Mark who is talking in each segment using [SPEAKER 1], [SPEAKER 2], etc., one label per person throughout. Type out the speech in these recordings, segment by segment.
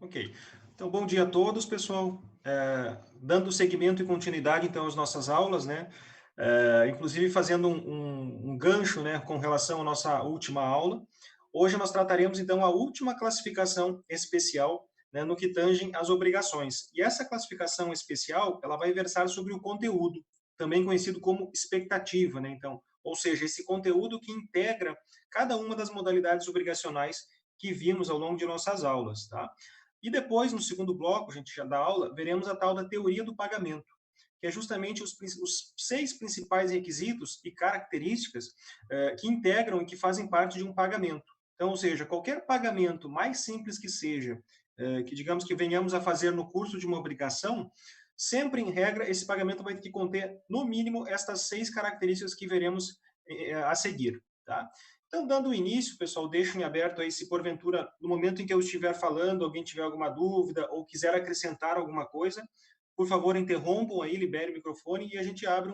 [SPEAKER 1] Ok. Então, bom dia a todos, pessoal. Dando seguimento e continuidade, então, às nossas aulas, né? Inclusive fazendo um gancho, né, com relação à nossa última aula. Hoje nós trataremos, então, a última classificação especial, né, no que tange às obrigações. E essa classificação especial, ela vai versar sobre o conteúdo, também conhecido como expectativa, né? Então, ou seja, esse conteúdo que integra cada uma das modalidades obrigacionais que vimos ao longo de nossas aulas, tá? E depois, no segundo bloco, a gente já dá aula, veremos a tal da teoria do pagamento, que é justamente os 6 principais requisitos e características que integram e que fazem parte de um pagamento. Então, ou seja, qualquer pagamento, mais simples que seja, que digamos que venhamos a fazer no curso de uma obrigação, sempre, em regra, esse pagamento vai ter que conter, no mínimo, estas 6 características que veremos a seguir, tá? Então, dando início, pessoal, deixo em aberto aí se porventura, no momento em que eu estiver falando, alguém tiver alguma dúvida ou quiser acrescentar alguma coisa, por favor, interrompam aí, libere o microfone e a gente abre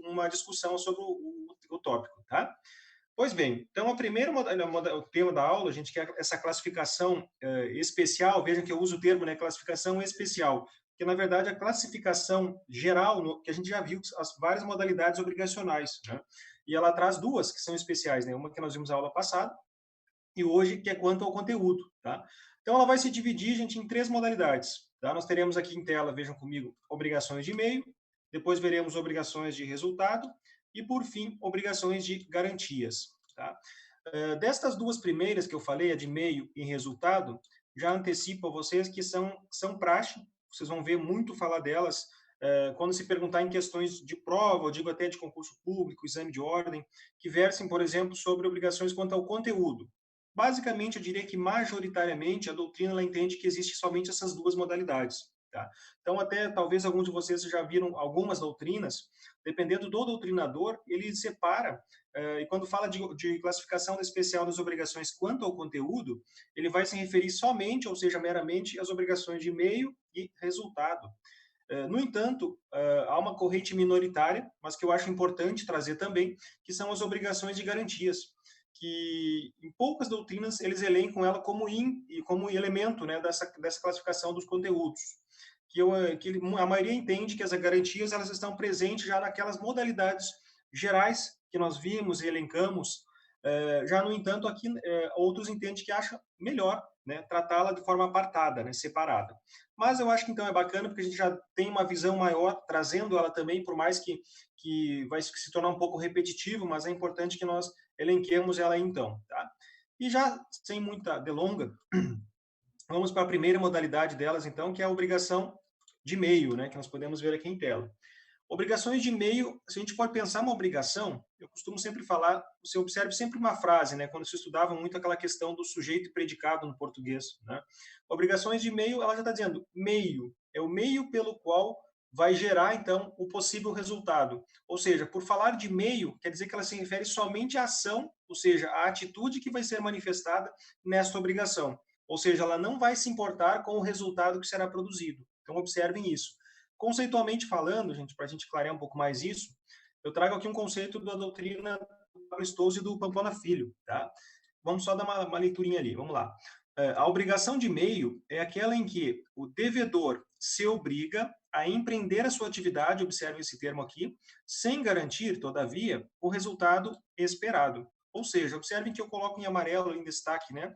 [SPEAKER 1] uma discussão sobre o tópico, tá? Pois bem, então a primeira o tema da aula, a gente quer essa classificação especial, vejam que eu uso o termo, né, classificação especial, que na verdade a classificação geral, que a gente já viu as várias modalidades obrigacionais, né? E ela traz duas que são especiais, né? Uma que nós vimos na aula passada e hoje que é quanto ao conteúdo, tá? Então ela vai se dividir, gente, em três modalidades, tá? Nós teremos aqui em tela, vejam comigo, obrigações de e-mail, depois veremos obrigações de resultado e, por fim, obrigações de garantias, tá? Destas duas primeiras que eu falei, a de e-mail e resultado, já antecipo a vocês que são praxe, vocês vão ver muito falar delas quando se perguntar em questões de prova, eu digo até de concurso público, exame de ordem, que versem, por exemplo, sobre obrigações quanto ao conteúdo. Basicamente, eu diria que majoritariamente a doutrina ela entende que existe somente essas duas modalidades. Tá? Então, até talvez alguns de vocês já viram algumas doutrinas, dependendo do doutrinador, ele separa, e quando fala de classificação especial das obrigações quanto ao conteúdo, ele vai se referir somente, ou seja, meramente, às obrigações de meio e resultado. No entanto, há uma corrente minoritária, mas que eu acho importante trazer também, que são as obrigações de garantias, que em poucas doutrinas eles elencam ela como elemento, né, dessa classificação dos conteúdos. Que a maioria entende que as garantias elas estão presentes já naquelas modalidades gerais que nós vimos e elencamos. Já, no entanto, aqui outros entendem que acha melhor, né, tratá-la de forma apartada, né, separada. Mas eu acho que então é bacana porque a gente já tem uma visão maior, trazendo ela também, por mais que vai se tornar um pouco repetitivo, mas é importante que nós elenquemos ela aí, então. Tá? E já sem muita delonga, vamos para a primeira modalidade delas, então, que é a obrigação de e-mail, né, que nós podemos ver aqui em tela. Obrigações de e-mail, se a gente pode pensar uma obrigação, eu costumo sempre falar, você observe sempre uma frase, né, quando se estudava muito aquela questão do sujeito e predicado no português, né? Obrigações de e-mail, ela já está dizendo, meio, é o meio pelo qual vai gerar, então, o possível resultado. Ou seja, por falar de meio, quer dizer que ela se refere somente à ação, ou seja, à atitude que vai ser manifestada nesta obrigação. Ou seja, ela não vai se importar com o resultado que será produzido. Então, observem isso. Conceitualmente falando, gente, para a gente clarear um pouco mais isso, eu trago aqui um conceito da doutrina do Pablo Stouze e do Pamplona Filho, tá? Vamos só dar uma leiturinha ali, vamos lá. A obrigação de meio é aquela em que o devedor se obriga a empreender a sua atividade, observe esse termo aqui, sem garantir, todavia, o resultado esperado. Ou seja, observem que eu coloco em amarelo, em destaque, né?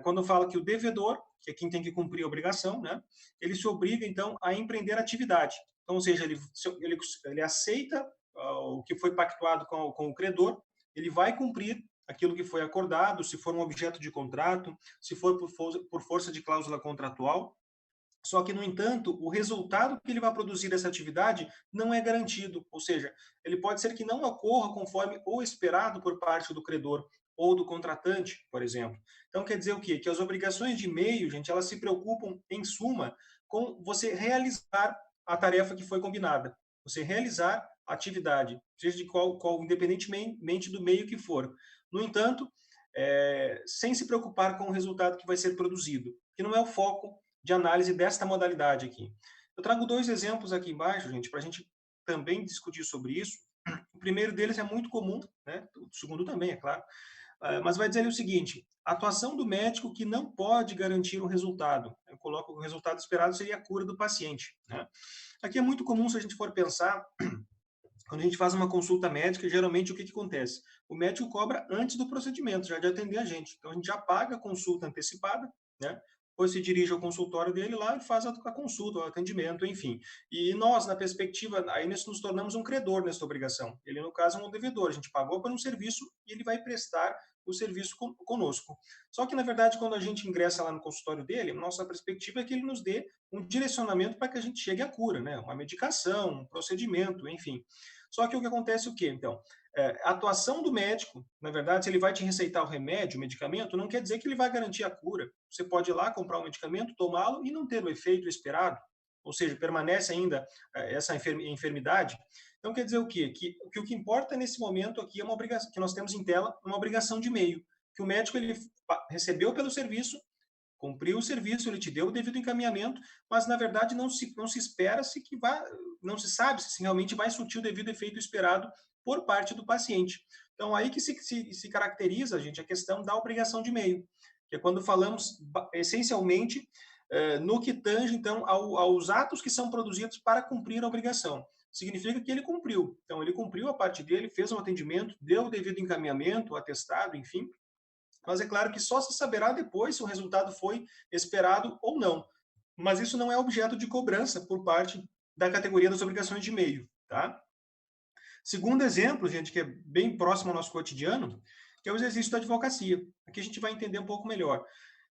[SPEAKER 1] Quando eu falo que o devedor, que é quem tem que cumprir a obrigação, né? Ele se obriga, então, a empreender a atividade. Então, ou seja, ele aceita o que foi pactuado com o credor, ele vai cumprir aquilo que foi acordado, se for um objeto de contrato, se for por força de cláusula contratual. Só que, no entanto, o resultado que ele vai produzir dessa atividade não é garantido, ou seja, ele pode ser que não ocorra conforme o esperado por parte do credor ou do contratante, por exemplo. Então, quer dizer o quê? Que as obrigações de meio, gente, elas se preocupam, em suma, com você realizar a tarefa que foi combinada, você realizar a atividade, seja de qual independentemente do meio que for. No entanto, sem se preocupar com o resultado que vai ser produzido, que não é o foco de análise desta modalidade aqui. Eu trago dois exemplos aqui embaixo, gente, para a gente também discutir sobre isso. O primeiro deles é muito comum, né? O segundo também, é claro. Mas vai dizer ali o seguinte: a atuação do médico que não pode garantir o resultado. Eu coloco o resultado esperado seria a cura do paciente, né? Aqui é muito comum, se a gente for pensar, quando a gente faz uma consulta médica, geralmente o que acontece? O médico cobra antes do procedimento, já de atender a gente. Então a gente já paga a consulta antecipada, né? Depois se dirige ao consultório dele lá e faz a consulta, o atendimento, enfim. E nós, na perspectiva, aí nós nos tornamos um credor nessa obrigação. Ele, no caso, é um devedor. A gente pagou por um serviço e ele vai prestar o serviço conosco. Só que, na verdade, quando a gente ingressa lá no consultório dele, nossa perspectiva é que ele nos dê um direcionamento para que a gente chegue à cura, né? Uma medicação, um procedimento, enfim. Só que o que acontece é o quê, então? A atuação do médico, na verdade, se ele vai te receitar o remédio, o medicamento, não quer dizer que ele vai garantir a cura. Você pode ir lá comprar um medicamento, tomá-lo e não ter o efeito esperado, ou seja, permanece ainda essa enfermidade. Então, quer dizer o quê? Que o que importa nesse momento aqui é uma obrigação, que nós temos em tela, uma obrigação de meio, que o médico ele recebeu pelo serviço, cumpriu o serviço, ele te deu o devido encaminhamento, mas na verdade não se espera se que vá, não se sabe se realmente vai surtir o devido efeito esperado por parte do paciente. Então aí que se caracteriza, gente, a questão da obrigação de meio, que é quando falamos essencialmente no que tange então aos atos que são produzidos para cumprir a obrigação. Significa que ele cumpriu. Então ele cumpriu a parte dele, fez um atendimento, deu o devido encaminhamento, o atestado, enfim, mas é claro que só se saberá depois se o resultado foi esperado ou não. Mas isso não é objeto de cobrança por parte da categoria das obrigações de meio, tá? Segundo exemplo, gente, que é bem próximo ao nosso cotidiano, que é o exercício da advocacia. Aqui a gente vai entender um pouco melhor.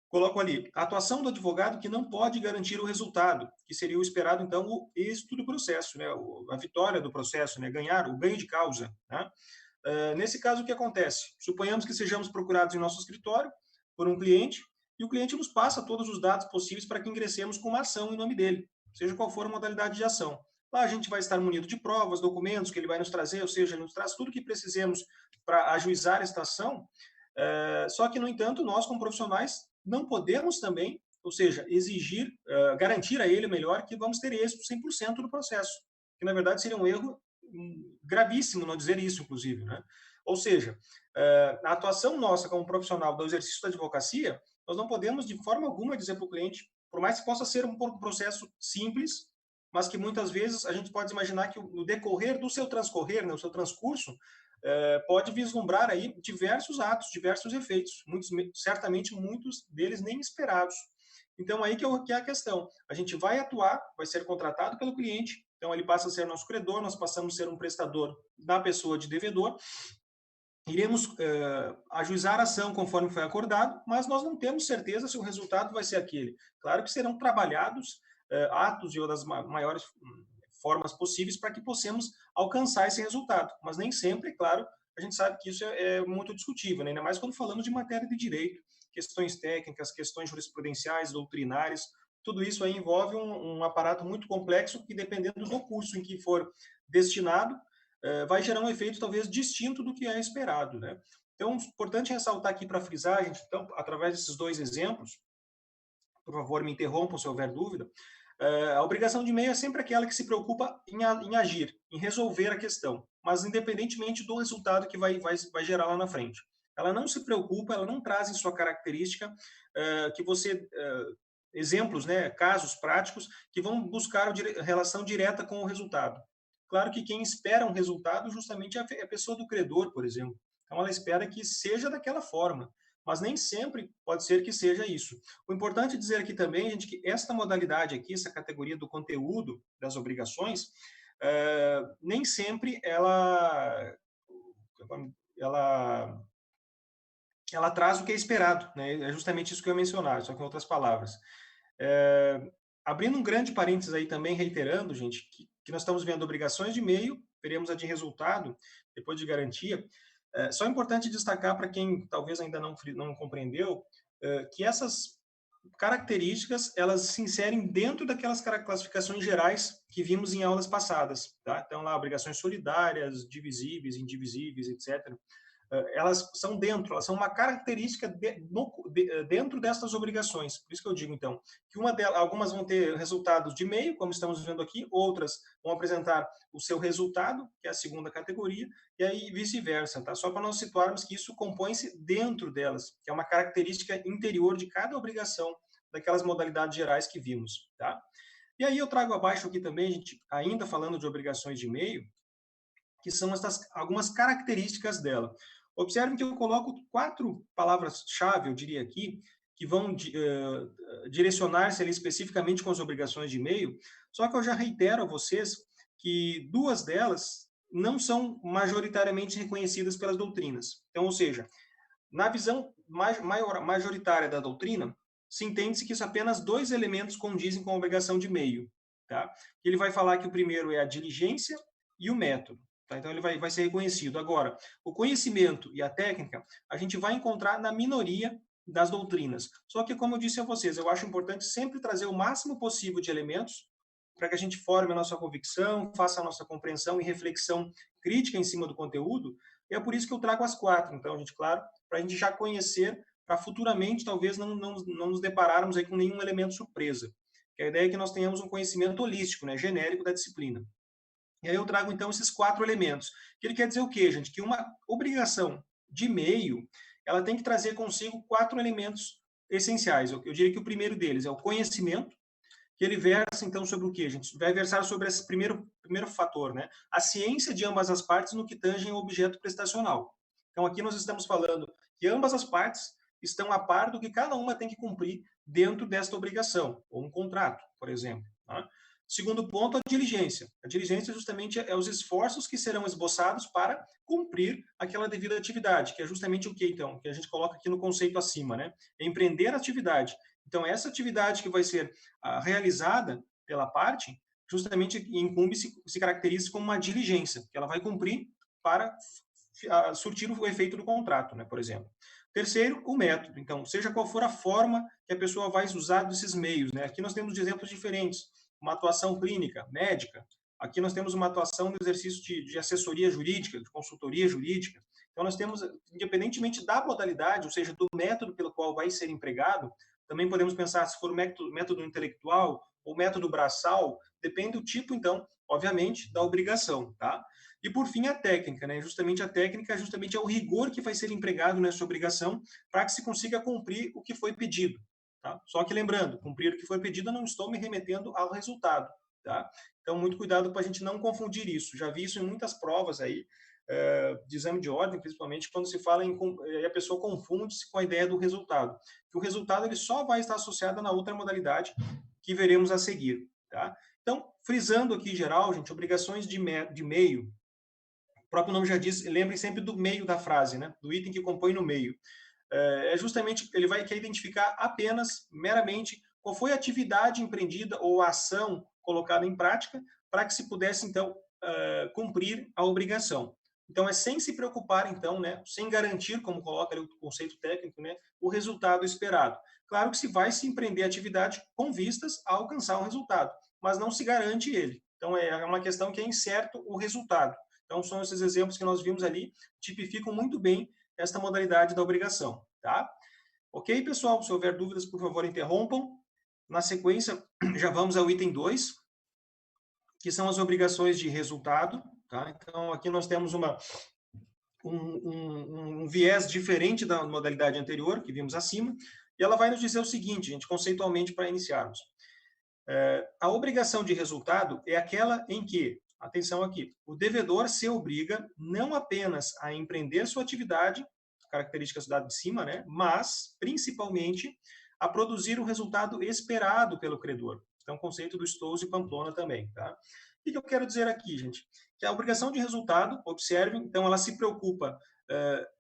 [SPEAKER 1] Coloco ali, a atuação do advogado que não pode garantir o resultado, que seria o esperado, então, o êxito do processo, né? A vitória do processo, né? Ganhar, o ganho de causa, né? Nesse caso, o que acontece? Suponhamos que sejamos procurados em nosso escritório por um cliente e o cliente nos passa todos os dados possíveis para que ingressemos com uma ação em nome dele, seja qual for a modalidade de ação. Lá a gente vai estar munido de provas, documentos que ele vai nos trazer, ou seja, ele nos traz tudo o que precisemos para ajuizar esta ação. Só que, no entanto, nós, como profissionais, não podemos também, ou seja, exigir, garantir a ele, melhor, que vamos ter êxito 100% do processo, que na verdade seria um erro gravíssimo não dizer isso, inclusive, né? Ou seja, a atuação nossa como profissional do exercício da advocacia, nós não podemos de forma alguma dizer para o cliente, por mais que possa ser um processo simples, mas que muitas vezes a gente pode imaginar que no decorrer do seu transcorrer, né, o seu transcurso, pode vislumbrar aí diversos atos, diversos efeitos, certamente muitos deles nem esperados. Então aí que é a questão. A gente vai atuar, vai ser contratado pelo cliente, então ele passa a ser nosso credor, nós passamos a ser um prestador da pessoa de devedor, iremos ajuizar a ação conforme foi acordado, mas nós não temos certeza se o resultado vai ser aquele. Claro que serão trabalhados atos e das maiores formas possíveis para que possamos alcançar esse resultado, mas nem sempre, claro, a gente sabe que isso é muito discutível, né? Ainda mais quando falamos de matéria de direito, questões técnicas, questões jurisprudenciais, doutrinárias, tudo isso aí envolve um aparato muito complexo que, dependendo do curso em que for destinado, vai gerar um efeito talvez distinto do que é esperado, né? Então, é importante ressaltar aqui para frisar, gente, então, através desses dois exemplos, por favor, me interrompam se houver dúvida, a obrigação de meio é sempre aquela que se preocupa em agir, em resolver a questão, mas independentemente do resultado que vai gerar lá na frente. Ela não se preocupa, ela não traz em sua característica que você exemplos, né, casos práticos que vão buscar relação direta com o resultado. Claro que quem espera um resultado justamente é a pessoa do credor, por exemplo. Então ela espera que seja daquela forma, mas nem sempre pode ser que seja isso. O importante dizer aqui também, gente, que esta modalidade aqui, essa categoria do conteúdo das obrigações, nem sempre ela ela traz o que é esperado, né? É justamente isso que eu ia mencionar, só que em outras palavras. É, abrindo um grande parênteses aí também, reiterando, gente, que nós estamos vendo obrigações de meio, veremos a de resultado, depois de garantia. Só é importante destacar para quem talvez ainda não compreendeu, que essas características, elas se inserem dentro daquelas classificações gerais que vimos em aulas passadas, tá? Então lá, obrigações solidárias, divisíveis, indivisíveis, etc. elas são dentro, elas são uma característica dentro dessas obrigações. Por isso que eu digo, então, que algumas vão ter resultados de meio, como estamos vendo aqui, outras vão apresentar o seu resultado, que é a segunda categoria, e aí vice-versa, tá? Só para nós situarmos que isso compõe-se dentro delas, que é uma característica interior de cada obrigação daquelas modalidades gerais que vimos, tá? E aí eu trago abaixo aqui também, gente, ainda falando de obrigações de meio, que são algumas características dela. Observem que eu coloco 4 palavras-chave, eu diria aqui, que vão direcionar-se ali especificamente com as obrigações de e-mail, só que eu já reitero a vocês que 2 delas não são majoritariamente reconhecidas pelas doutrinas. Então, ou seja, na visão majoritária da doutrina, se entende-se que isso apenas 2 elementos condizem com a obrigação de e-mail. Tá? Ele vai falar que o primeiro é a diligência e o método. Tá? Então, ele vai ser reconhecido. Agora, o conhecimento e a técnica, a gente vai encontrar na minoria das doutrinas. Só que, como eu disse a vocês, eu acho importante sempre trazer o máximo possível de elementos para que a gente forme a nossa convicção, faça a nossa compreensão e reflexão crítica em cima do conteúdo. E é por isso que eu trago as 4. Então, gente, claro, para a gente já conhecer, para futuramente, talvez, não nos depararmos aí com nenhum elemento surpresa. Que a ideia é que nós tenhamos um conhecimento holístico, né, genérico da disciplina. E aí eu trago, então, esses 4 elementos. Que ele quer dizer o quê, gente? Que uma obrigação de meio, ela tem que trazer consigo 4 elementos essenciais. Eu diria que o primeiro deles é o conhecimento, que ele versa, então, sobre o quê, gente? Vai versar sobre esse primeiro fator, né? A ciência de ambas as partes no que tange ao objeto prestacional. Então, aqui nós estamos falando que ambas as partes estão a par do que cada uma tem que cumprir dentro desta obrigação, ou um contrato, por exemplo. Tá? Segundo ponto, a diligência. A diligência justamente é os esforços que serão esboçados para cumprir aquela devida atividade, que é justamente o que, então? Que a gente coloca aqui no conceito acima, né? É empreender a atividade. Então, essa atividade que vai ser realizada pela parte, justamente se caracteriza como uma diligência, que ela vai cumprir para surtir o efeito do contrato, né, por exemplo. Terceiro, o método. Então, seja qual for a forma que a pessoa vai usar desses meios, né? Aqui nós temos exemplos diferentes. Uma atuação clínica, médica. Aqui nós temos uma atuação no exercício de assessoria jurídica, de consultoria jurídica. Então, nós temos, independentemente da modalidade, ou seja, do método pelo qual vai ser empregado, também podemos pensar se for o método intelectual ou método braçal, depende do tipo, então, obviamente, da obrigação, tá? E, por fim, a técnica, né? Justamente a técnica justamente é o rigor que vai ser empregado nessa obrigação para que se consiga cumprir o que foi pedido, tá? Só que, lembrando, cumprir o que foi pedido, eu não estou me remetendo ao resultado, tá? Então, muito cuidado para a gente não confundir isso. Já vi isso em muitas provas aí, de exame de ordem, principalmente, quando se fala a pessoa confunde-se com a ideia do resultado. Que o resultado ele só vai estar associado na outra modalidade que veremos a seguir, tá? Então, frisando aqui em geral, gente, obrigações de meio, o próprio nome já diz, lembrem sempre do meio da frase, né? Do item que compõe no meio. Justamente, ele quer identificar apenas, meramente, qual foi a atividade empreendida ou a ação colocada em prática para que se pudesse, então, cumprir a obrigação. Então, é sem se preocupar, então, né, sem garantir, como coloca ali o conceito técnico, né, o resultado esperado. Claro que se vai se empreender a atividade com vistas a alcançar um resultado, mas não se garante ele. Então, é uma questão que é incerto o resultado. Então, são esses exemplos que nós vimos ali, tipificam muito bem esta modalidade da obrigação, tá? Ok, pessoal? Se houver dúvidas, por favor, interrompam. Na sequência, já vamos ao item 2, que são as obrigações de resultado, tá? Então, aqui nós temos um viés diferente da modalidade anterior, que vimos acima, e ela vai nos dizer o seguinte, gente, conceitualmente, para iniciarmos. A obrigação de resultado é aquela em que, atenção aqui, o devedor se obriga não apenas a empreender sua atividade, características dadas de cima, né, mas, principalmente, a produzir o resultado esperado pelo credor. Então, conceito do Stolze e Pamplona também, tá? O que eu quero dizer aqui, gente? Que a obrigação de resultado, observem, então ela se preocupa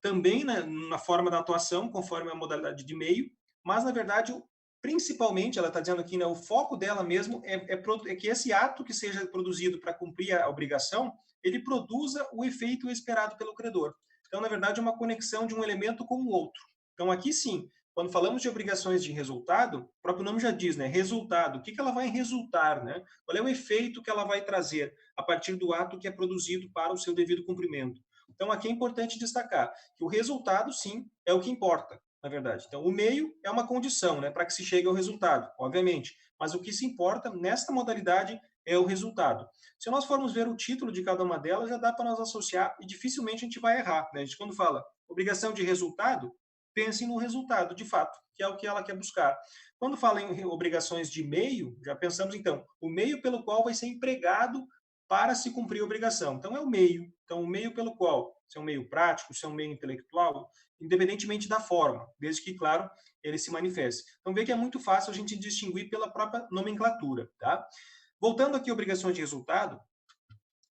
[SPEAKER 1] também na forma da atuação, conforme a modalidade de meio, mas, na verdade, principalmente, ela está dizendo aqui, né, o foco dela mesmo é que esse ato que seja produzido para cumprir a obrigação, ele produza o efeito esperado pelo credor. Então, na verdade, é uma conexão de um elemento com o outro. Então, aqui sim, quando falamos de obrigações de resultado, o próprio nome já diz, né? Resultado. O que ela vai resultar, né? Qual é o efeito que ela vai trazer a partir do ato que é produzido para o seu devido cumprimento? Então, aqui é importante destacar que o resultado, sim, é o que importa, na verdade. Então, o meio é uma condição, né, para que se chegue ao resultado, obviamente. Mas o que se importa nesta modalidade é o resultado. Se nós formos ver o título de cada uma delas, já dá para nós associar e dificilmente a gente vai errar. Né? A gente, quando fala obrigação de resultado, pense no resultado, de fato, que é o que ela quer buscar. Quando fala em obrigações de meio, já pensamos, então, o meio pelo qual vai ser empregado para se cumprir a obrigação. Então, é o meio. Então, o meio pelo qual, se é um meio prático, se é um meio intelectual, independentemente da forma, desde que, claro, ele se manifeste. Então, vê que é muito fácil a gente distinguir pela própria nomenclatura, tá? Voltando aqui à obrigação de resultado,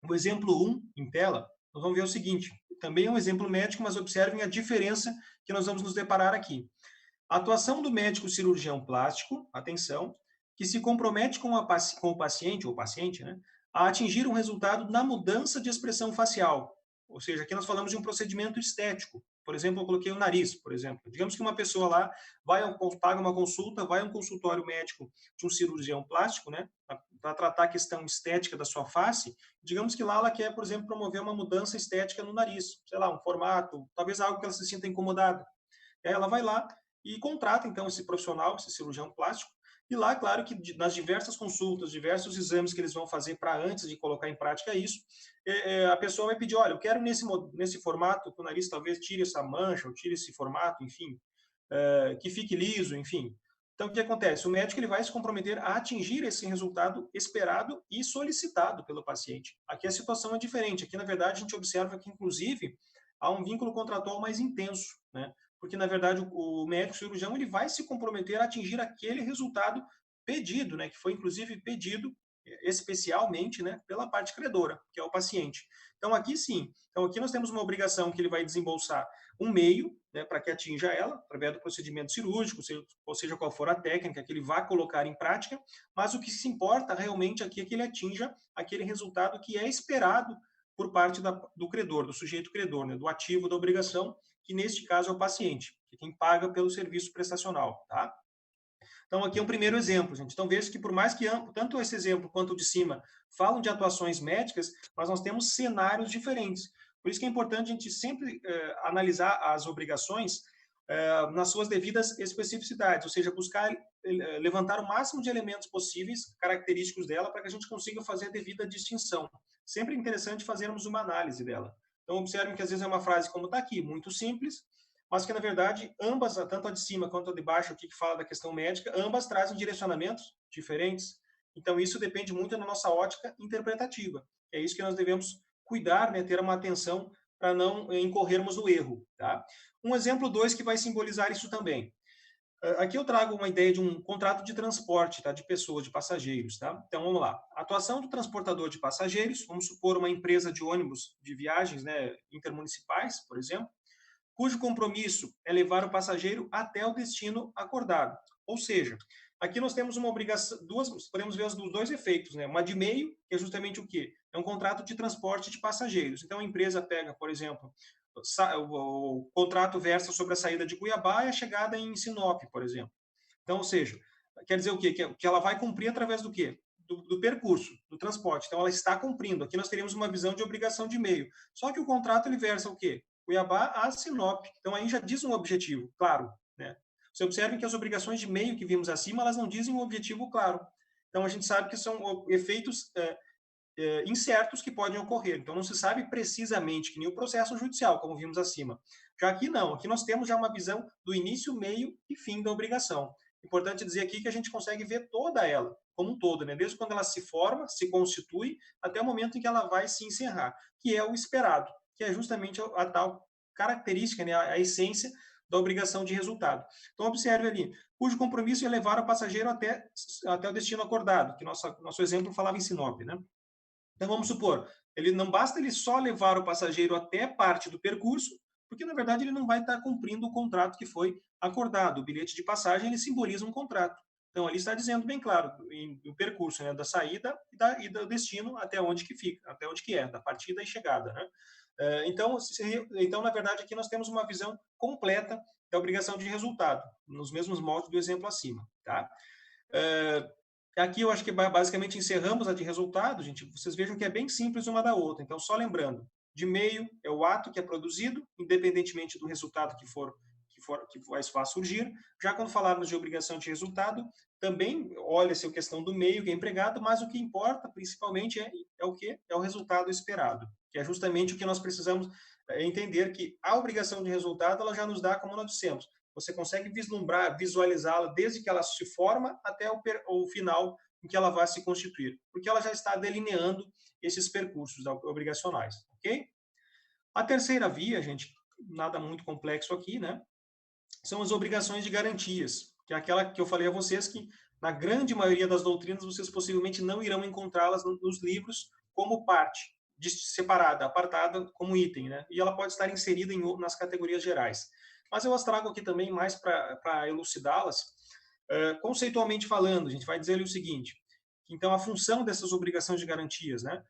[SPEAKER 1] o exemplo 1 em tela, nós vamos ver o seguinte, também é um exemplo médico, mas observem a diferença que nós vamos nos deparar aqui. A atuação do médico cirurgião plástico, atenção, que se compromete com o paciente, ou paciente, né, a atingir um resultado na mudança de expressão facial. Ou seja, aqui nós falamos de um procedimento estético. Por exemplo, eu coloquei o nariz, por exemplo. Digamos que uma pessoa lá paga uma consulta, vai a um consultório médico de um cirurgião plástico, né, para tratar a questão estética da sua face. Digamos que lá ela quer, por exemplo, promover uma mudança estética no nariz, sei lá, um formato, talvez algo que ela se sinta incomodada. Aí ela vai lá e contrata, então, esse profissional, esse cirurgião plástico, e lá, claro que nas diversas consultas, diversos exames que eles vão fazer para antes de colocar em prática isso, a pessoa vai pedir, olha, eu quero nesse formato, que o nariz talvez tire essa mancha, ou tire esse formato, enfim, que fique liso, enfim. Então, o que acontece? O médico ele vai se comprometer a atingir esse resultado esperado e solicitado pelo paciente. Aqui a situação é diferente. Aqui, na verdade, a gente observa que, inclusive, há um vínculo contratual mais intenso, né? Porque, na verdade, o médico cirurgião ele vai se comprometer a atingir aquele resultado pedido, né? Que foi, inclusive, pedido especialmente, né, pela parte credora, que é o paciente. Então, aqui sim. Então, aqui nós temos uma obrigação que ele vai desembolsar um meio, né, para que atinja ela, através do procedimento cirúrgico, ou seja qual for a técnica que ele vai colocar em prática, mas o que se importa realmente aqui é que ele atinja aquele resultado que é esperado por parte do credor, do sujeito credor, né, do ativo da obrigação, que neste caso é o paciente, que é quem paga pelo serviço prestacional, tá? Então, aqui é um primeiro exemplo, gente. Então, veja que por mais que tanto esse exemplo quanto o de cima falam de atuações médicas, mas nós temos cenários diferentes. Por isso que é importante a gente sempre analisar as obrigações nas suas devidas especificidades, ou seja, buscar levantar o máximo de elementos possíveis, característicos dela, para que a gente consiga fazer a devida distinção. Sempre é interessante fazermos uma análise dela. Então, observem que às vezes é uma frase como está aqui, muito simples, mas que, na verdade, ambas, tanto a de cima quanto a de baixo, aqui que fala da questão médica, ambas trazem direcionamentos diferentes. Então, isso depende muito da nossa ótica interpretativa. É isso que nós devemos cuidar, né, ter uma atenção para não incorrermos no erro. Tá? Um exemplo 2 que vai simbolizar isso também. Aqui eu trago uma ideia de um contrato de transporte, tá, de pessoas, de passageiros. Tá? Então, vamos lá. A atuação do transportador de passageiros, vamos supor uma empresa de ônibus de viagens, né, intermunicipais, por exemplo, cujo compromisso é levar o passageiro até o destino acordado. Ou seja, aqui nós temos uma obrigação, podemos ver os dois efeitos, né? Uma de meio, que é justamente o quê? É um contrato de transporte de passageiros. Então a empresa pega, por exemplo, o contrato versa sobre a saída de Cuiabá e a chegada em Sinop, por exemplo. Então, ou seja, quer dizer o quê? Que ela vai cumprir através do quê? Do percurso, do transporte. Então, ela está cumprindo. Aqui nós teríamos uma visão de obrigação de meio. Só que o contrato ele versa o quê? Cuiabá a Sinop. Então, aí já diz um objetivo, claro. Né? Você observe que as obrigações de meio que vimos acima, elas não dizem um objetivo claro. Então, a gente sabe que são efeitos incertos que podem ocorrer. Então, não se sabe precisamente, que nem o processo judicial, como vimos acima. Já aqui não, aqui nós temos já uma visão do início, meio e fim da obrigação. Importante dizer aqui que a gente consegue ver toda ela, como um todo, né? Desde quando ela se forma, se constitui, até o momento em que ela vai se encerrar, que é o esperado, que é justamente a tal característica, né? A essência da obrigação de resultado. Então, observe ali, cujo compromisso é levar o passageiro até o destino acordado, que nosso exemplo falava em Sinop, né? Então, vamos supor, ele não basta ele só levar o passageiro até parte do percurso, porque, na verdade, ele não vai estar cumprindo o contrato que foi acordado. O bilhete de passagem, ele simboliza um contrato. Então, ali está dizendo bem claro, o percurso, né, da saída e do destino até onde que fica, até onde que é, da partida e chegada, né? Então, na verdade, aqui nós temos uma visão completa da obrigação de resultado, nos mesmos moldes do exemplo acima, tá? Aqui eu acho que basicamente encerramos a de resultado, gente. Vocês vejam que é bem simples uma da outra. Então, só lembrando, de meio é o ato que é produzido, independentemente do resultado que vai surgir. Já quando falarmos de obrigação de resultado, também olha-se a questão do meio que é empregado, mas o que importa principalmente é o que? É o resultado esperado, que é justamente o que nós precisamos entender, que a obrigação de resultado ela já nos dá, como nós dissemos, você consegue vislumbrar, visualizá-la desde que ela se forma até o final em que ela vai se constituir, porque ela já está delineando esses percursos obrigacionais, ok? A terceira via, gente, nada muito complexo aqui, né? São as obrigações de garantias, que é aquela que eu falei a vocês que, na grande maioria das doutrinas, vocês possivelmente não irão encontrá-las nos livros como parte, separada, apartada como item, né? E ela pode estar inserida nas categorias gerais. Mas eu as trago aqui também mais para elucidá-las. Conceitualmente falando, a gente vai dizer ali o seguinte, então a função dessas obrigações de garantias, né?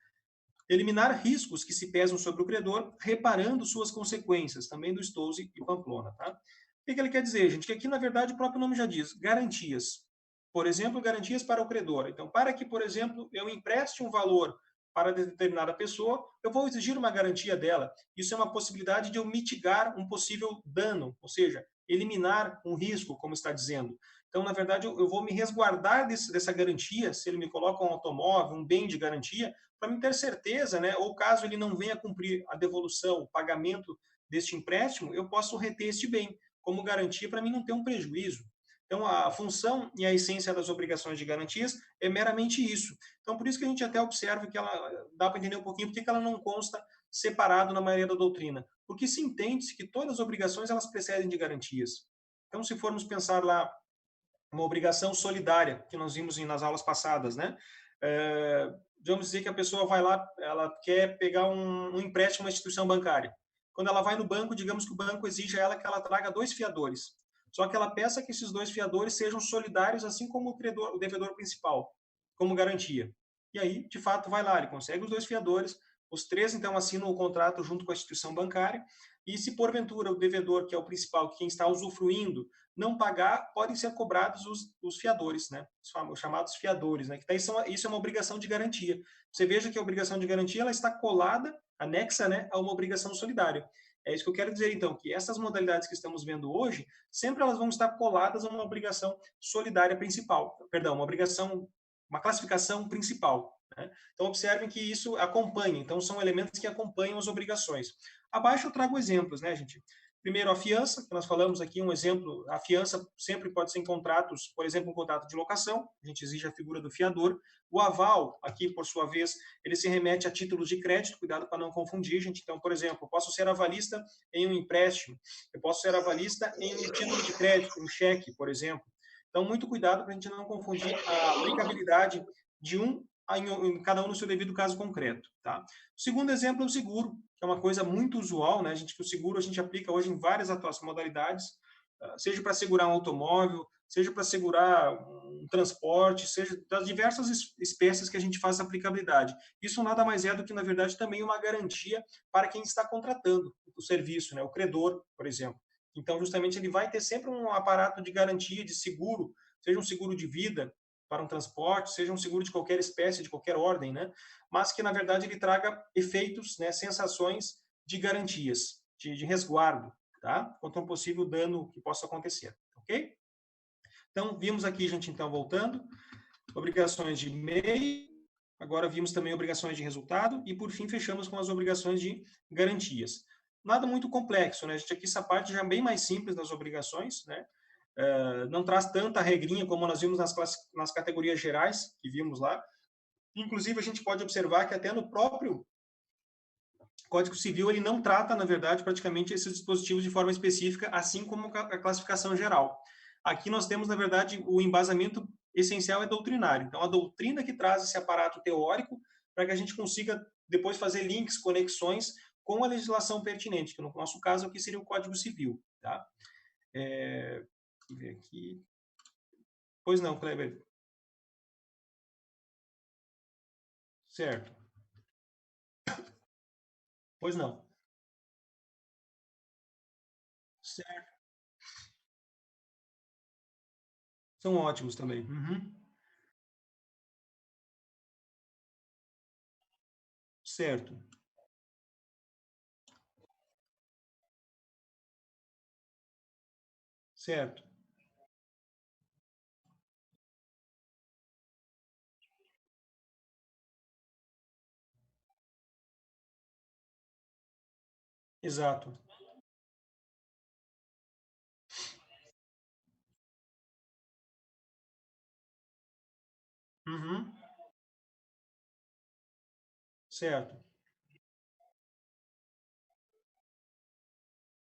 [SPEAKER 1] Eliminar riscos que se pesam sobre o credor, reparando suas consequências, também do Stolze e Pamplona. Tá? O que ele quer dizer, gente? Que aqui, na verdade, o próprio nome já diz, garantias. Por exemplo, garantias para o credor. Então, para que, por exemplo, eu empreste um valor para determinada pessoa, eu vou exigir uma garantia dela. Isso é uma possibilidade de eu mitigar um possível dano, ou seja, eliminar um risco, como está dizendo. Então, na verdade, eu vou me resguardar dessa garantia, se ele me coloca um automóvel, um bem de garantia, para me ter certeza, né, ou caso ele não venha cumprir a devolução, o pagamento deste empréstimo, eu posso reter este bem como garantia para mim não ter um prejuízo. Então, a função e a essência das obrigações de garantias é meramente isso. Então, por isso que a gente até observa que ela dá para entender um pouquinho porque ela não consta separado na maioria da doutrina. Porque se entende-se que todas as obrigações elas precedem de garantias. Então, se formos pensar lá uma obrigação solidária, que nós vimos nas aulas passadas, né? Vamos dizer que a pessoa vai lá, ela quer pegar um empréstimo a uma instituição bancária. Quando ela vai no banco, digamos que o banco exige a ela que ela traga 2 fiadores. Só que ela peça que esses 2 fiadores sejam solidários, assim como o devedor principal, como garantia. E aí, de fato, vai lá, ele consegue os 2 fiadores, os 3, então, assinam o contrato junto com a instituição bancária, e se porventura o devedor, que é o principal, quem está usufruindo, não pagar, podem ser cobrados os fiadores, né? Os chamados fiadores, né? Que daí isso é uma obrigação de garantia. Você veja que a obrigação de garantia ela está colada, anexa, né, a uma obrigação solidária. É isso que eu quero dizer, então, que essas modalidades que estamos vendo hoje, sempre elas vão estar coladas a uma obrigação solidária principal, perdão, uma classificação principal. Né? Então, observem que isso acompanha, então são elementos que acompanham as obrigações. Abaixo eu trago exemplos, né, gente? Primeiro, a fiança, que nós falamos aqui, um exemplo, a fiança sempre pode ser em contratos, por exemplo, um contrato de locação, a gente exige a figura do fiador. O aval, aqui, por sua vez, ele se remete a títulos de crédito, cuidado para não confundir, gente. Então, por exemplo, eu posso ser avalista em um empréstimo, eu posso ser avalista em um título de crédito, um cheque, por exemplo. Então, muito cuidado para a gente não confundir a aplicabilidade de em cada um no seu devido caso concreto. Tá? O segundo exemplo é o seguro, que é uma coisa muito usual, né, gente, que o seguro a gente aplica hoje em várias modalidades, seja para segurar um automóvel, seja para segurar um transporte, seja das diversas espécies que a gente faz aplicabilidade. Isso nada mais é do que, na verdade, também uma garantia para quem está contratando o serviço, né, o credor, por exemplo. Então, justamente, ele vai ter sempre um aparato de garantia, de seguro, seja um seguro de vida para um transporte, seja um seguro de qualquer espécie, de qualquer ordem, né? Mas que, na verdade, ele traga efeitos, né, sensações de garantias, de resguardo, tá? Contra um possível dano que possa acontecer, ok? Então, vimos aqui, gente, então, voltando, obrigações de meio, agora vimos também obrigações de resultado, e, por fim, fechamos com as obrigações de garantias. Nada muito complexo, né? A gente aqui, essa parte já é bem mais simples das obrigações, né? Não traz tanta regrinha como nós vimos nas categorias gerais, que vimos lá. Inclusive, a gente pode observar que até no próprio Código Civil ele não trata, na verdade, praticamente esses dispositivos de forma específica, assim como a classificação geral. Aqui nós temos, na verdade, o embasamento essencial é doutrinário. Então, a doutrina que traz esse aparato teórico para que a gente consiga depois fazer links, conexões com a legislação pertinente, que no nosso caso aqui seria o Código Civil. Tá? Deixa eu ver aqui. Pois não, Kleber. Certo. Pois não. Certo. São ótimos também. Uhum. Certo. Certo. Exato. Uhum. Certo.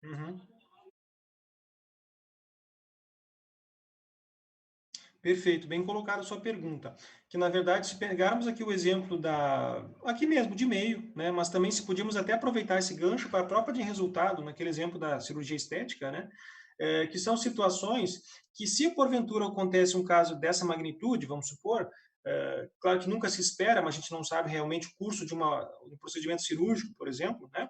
[SPEAKER 1] Uhum. Perfeito, bem colocada a sua pergunta. Que na verdade, se pegarmos aqui o exemplo da, aqui mesmo, de meio, né? Mas também se podíamos até aproveitar esse gancho para a própria de resultado, naquele exemplo da cirurgia estética, né? Que são situações que, se porventura acontece um caso dessa magnitude, vamos supor, claro que nunca se espera, mas a gente não sabe realmente o curso de um procedimento cirúrgico, por exemplo, né?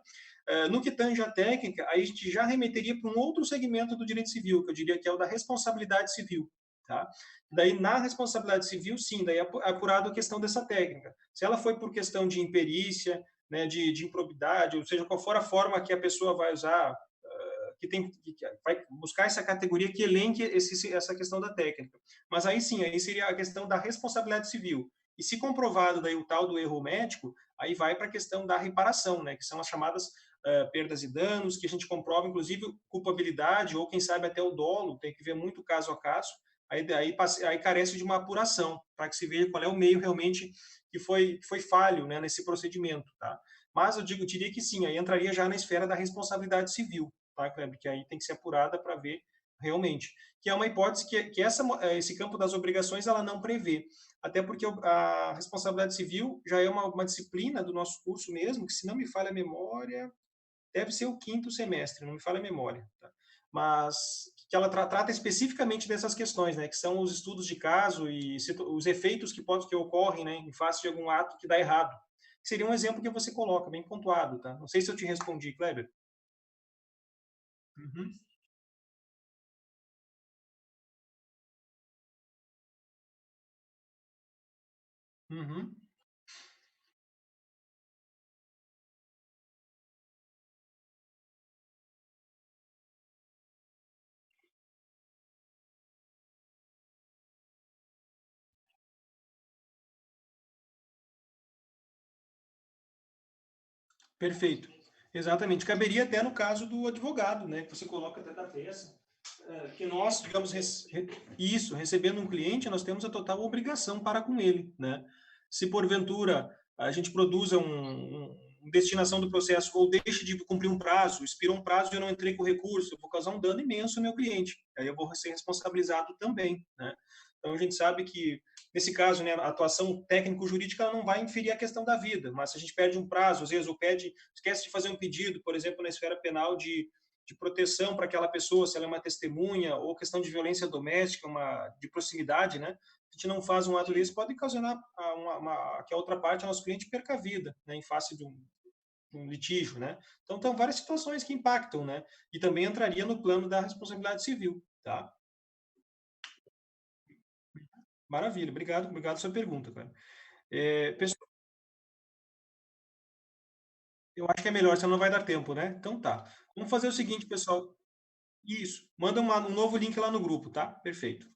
[SPEAKER 1] No que tange a técnica, aí a gente já remeteria para um outro segmento do direito civil, que eu diria que é o da responsabilidade civil. Tá? Daí, na responsabilidade civil, sim, daí é apurado a questão dessa técnica. Se ela foi por questão de imperícia, né, de improbidade, ou seja, qual for a forma que a pessoa vai usar, que vai buscar essa categoria que elenque essa questão da técnica. Mas aí sim, aí seria a questão da responsabilidade civil. E se comprovado daí o tal do erro médico, aí vai para a questão da reparação, né, que são as chamadas perdas e danos, que a gente comprova, inclusive, culpabilidade, ou quem sabe até o dolo, tem que ver muito caso a caso, aí carece de uma apuração, para que se veja qual é o meio realmente que foi falho, né, nesse procedimento. Tá? Mas diria que sim, aí entraria já na esfera da responsabilidade civil, tá, Kleber? Que aí tem que ser apurada para ver realmente. Que é uma hipótese que esse campo das obrigações ela não prevê. Até porque a responsabilidade civil já é uma disciplina do nosso curso mesmo, que se não me falha a memória, deve ser o quinto semestre, não me falha a memória. Tá? Mas que ela trata especificamente dessas questões, né, que são os estudos de caso e os efeitos que ocorrem, né, em face de algum ato que dá errado. Seria um exemplo que você coloca, bem pontuado. Tá? Não sei se eu te respondi, Kleber. Uhum, uhum. Perfeito. Exatamente. Caberia até no caso do advogado, né, que você coloca até da peça, que nós, digamos, isso, recebendo um cliente, nós temos a total obrigação para com ele, né? Se porventura a gente produza destinação do processo ou deixe de cumprir um prazo, expira um prazo e eu não entrei com o recurso, eu vou causar um dano imenso ao meu cliente. Aí eu vou ser responsabilizado também, né? Então a gente sabe que nesse caso, né, a atuação técnico-jurídica ela não vai inferir a questão da vida, mas se a gente perde um prazo, às vezes, ou esquece de fazer um pedido, por exemplo, na esfera penal de proteção para aquela pessoa, se ela é uma testemunha, ou questão de violência doméstica, de proximidade, né? A gente não faz um ato desse, pode ocasionar que a outra parte, o nosso cliente, perca a vida, né, em face de um litígio, né? Então, tem várias situações que impactam, né? E também entraria no plano da responsabilidade civil, tá? Maravilha, obrigado, obrigado pela sua pergunta, cara. Pessoal, eu acho que é melhor, senão não vai dar tempo, né? Então tá. Vamos fazer o seguinte, pessoal. Isso, manda um novo link lá no grupo, tá? Perfeito.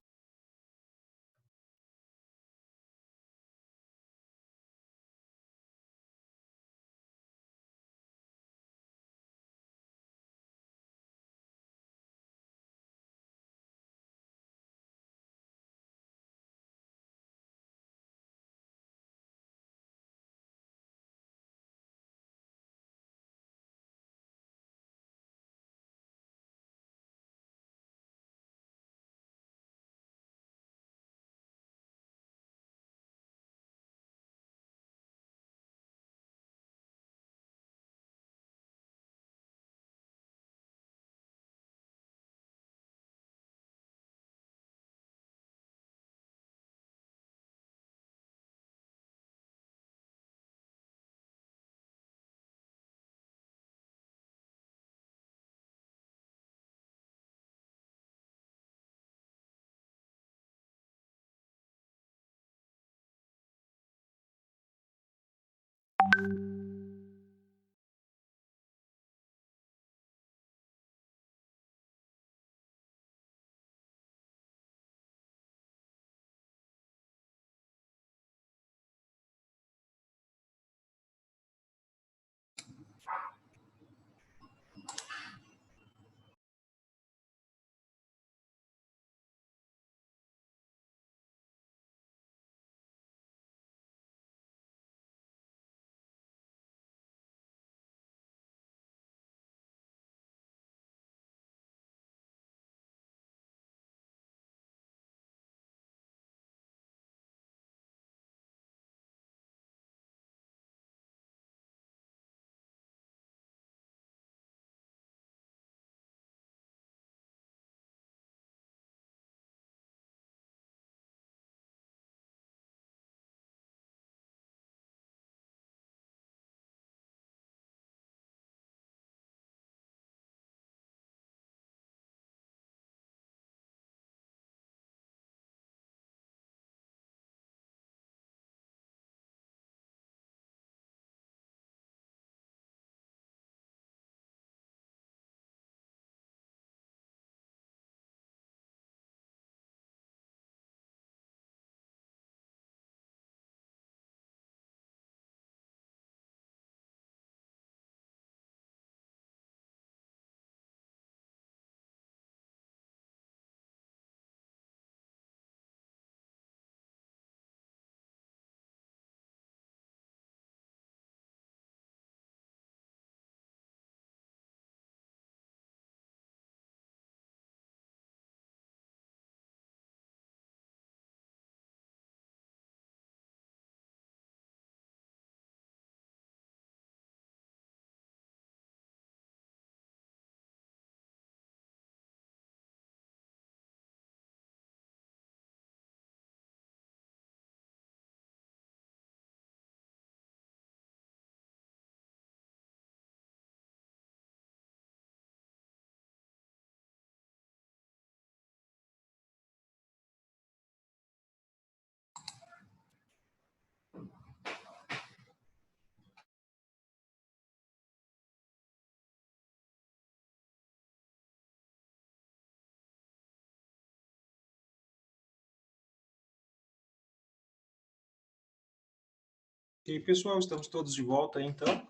[SPEAKER 1] E aí, pessoal, estamos todos de volta aí, então.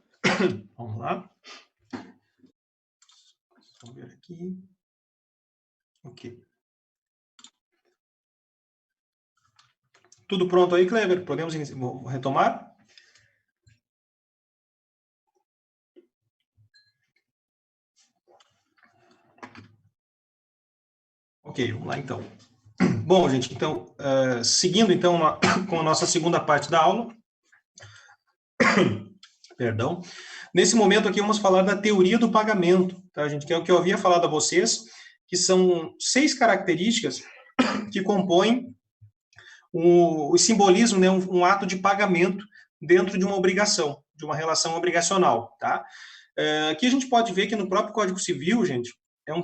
[SPEAKER 1] Vamos lá. Vamos ver aqui. Ok. Tudo pronto aí, Kleber? Podemos retomar? Ok, vamos lá então. Bom, gente, então, seguindo então com a nossa segunda parte da aula, perdão, nesse momento aqui vamos falar da teoria do pagamento, tá, gente? Que é o que eu havia falado a vocês, que são 6 características que compõem o simbolismo, né, um ato de pagamento dentro de uma obrigação, de uma relação obrigacional, tá? Aqui a gente pode ver que no próprio Código Civil, gente,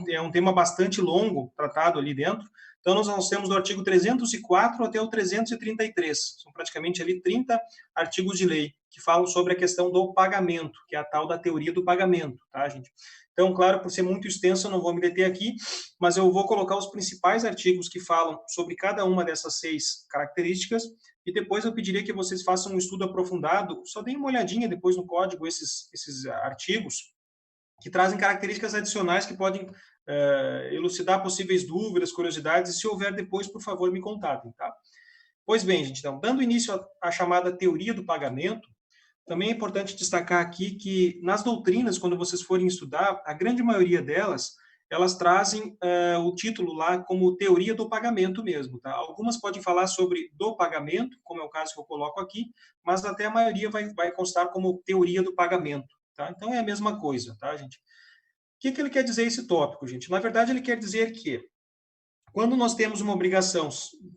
[SPEAKER 1] é um tema bastante longo tratado ali dentro. Então, nós temos do artigo 304 até o 333. São praticamente ali 30 artigos de lei que falam sobre a questão do pagamento, que é a tal da teoria do pagamento, tá, gente? Então, claro, por ser muito extenso, eu não vou me deter aqui, mas eu vou colocar os principais artigos que falam sobre cada uma dessas 6 características, e depois eu pediria que vocês façam um estudo aprofundado, só deem uma olhadinha depois no código, esses artigos, que trazem características adicionais que podem elucidar possíveis dúvidas, curiosidades, e se houver depois, por favor, me contatem, tá? Pois bem, gente, então, dando início à chamada teoria do pagamento, também é importante destacar aqui que nas doutrinas, quando vocês forem estudar, a grande maioria delas, elas trazem o título lá como teoria do pagamento mesmo, tá? Algumas podem falar sobre do pagamento, como é o caso que eu coloco aqui, mas até a maioria vai constar como teoria do pagamento, tá? Então é a mesma coisa, tá, gente? O que ele quer dizer esse tópico, gente? Na verdade, ele quer dizer que quando nós temos uma obrigação,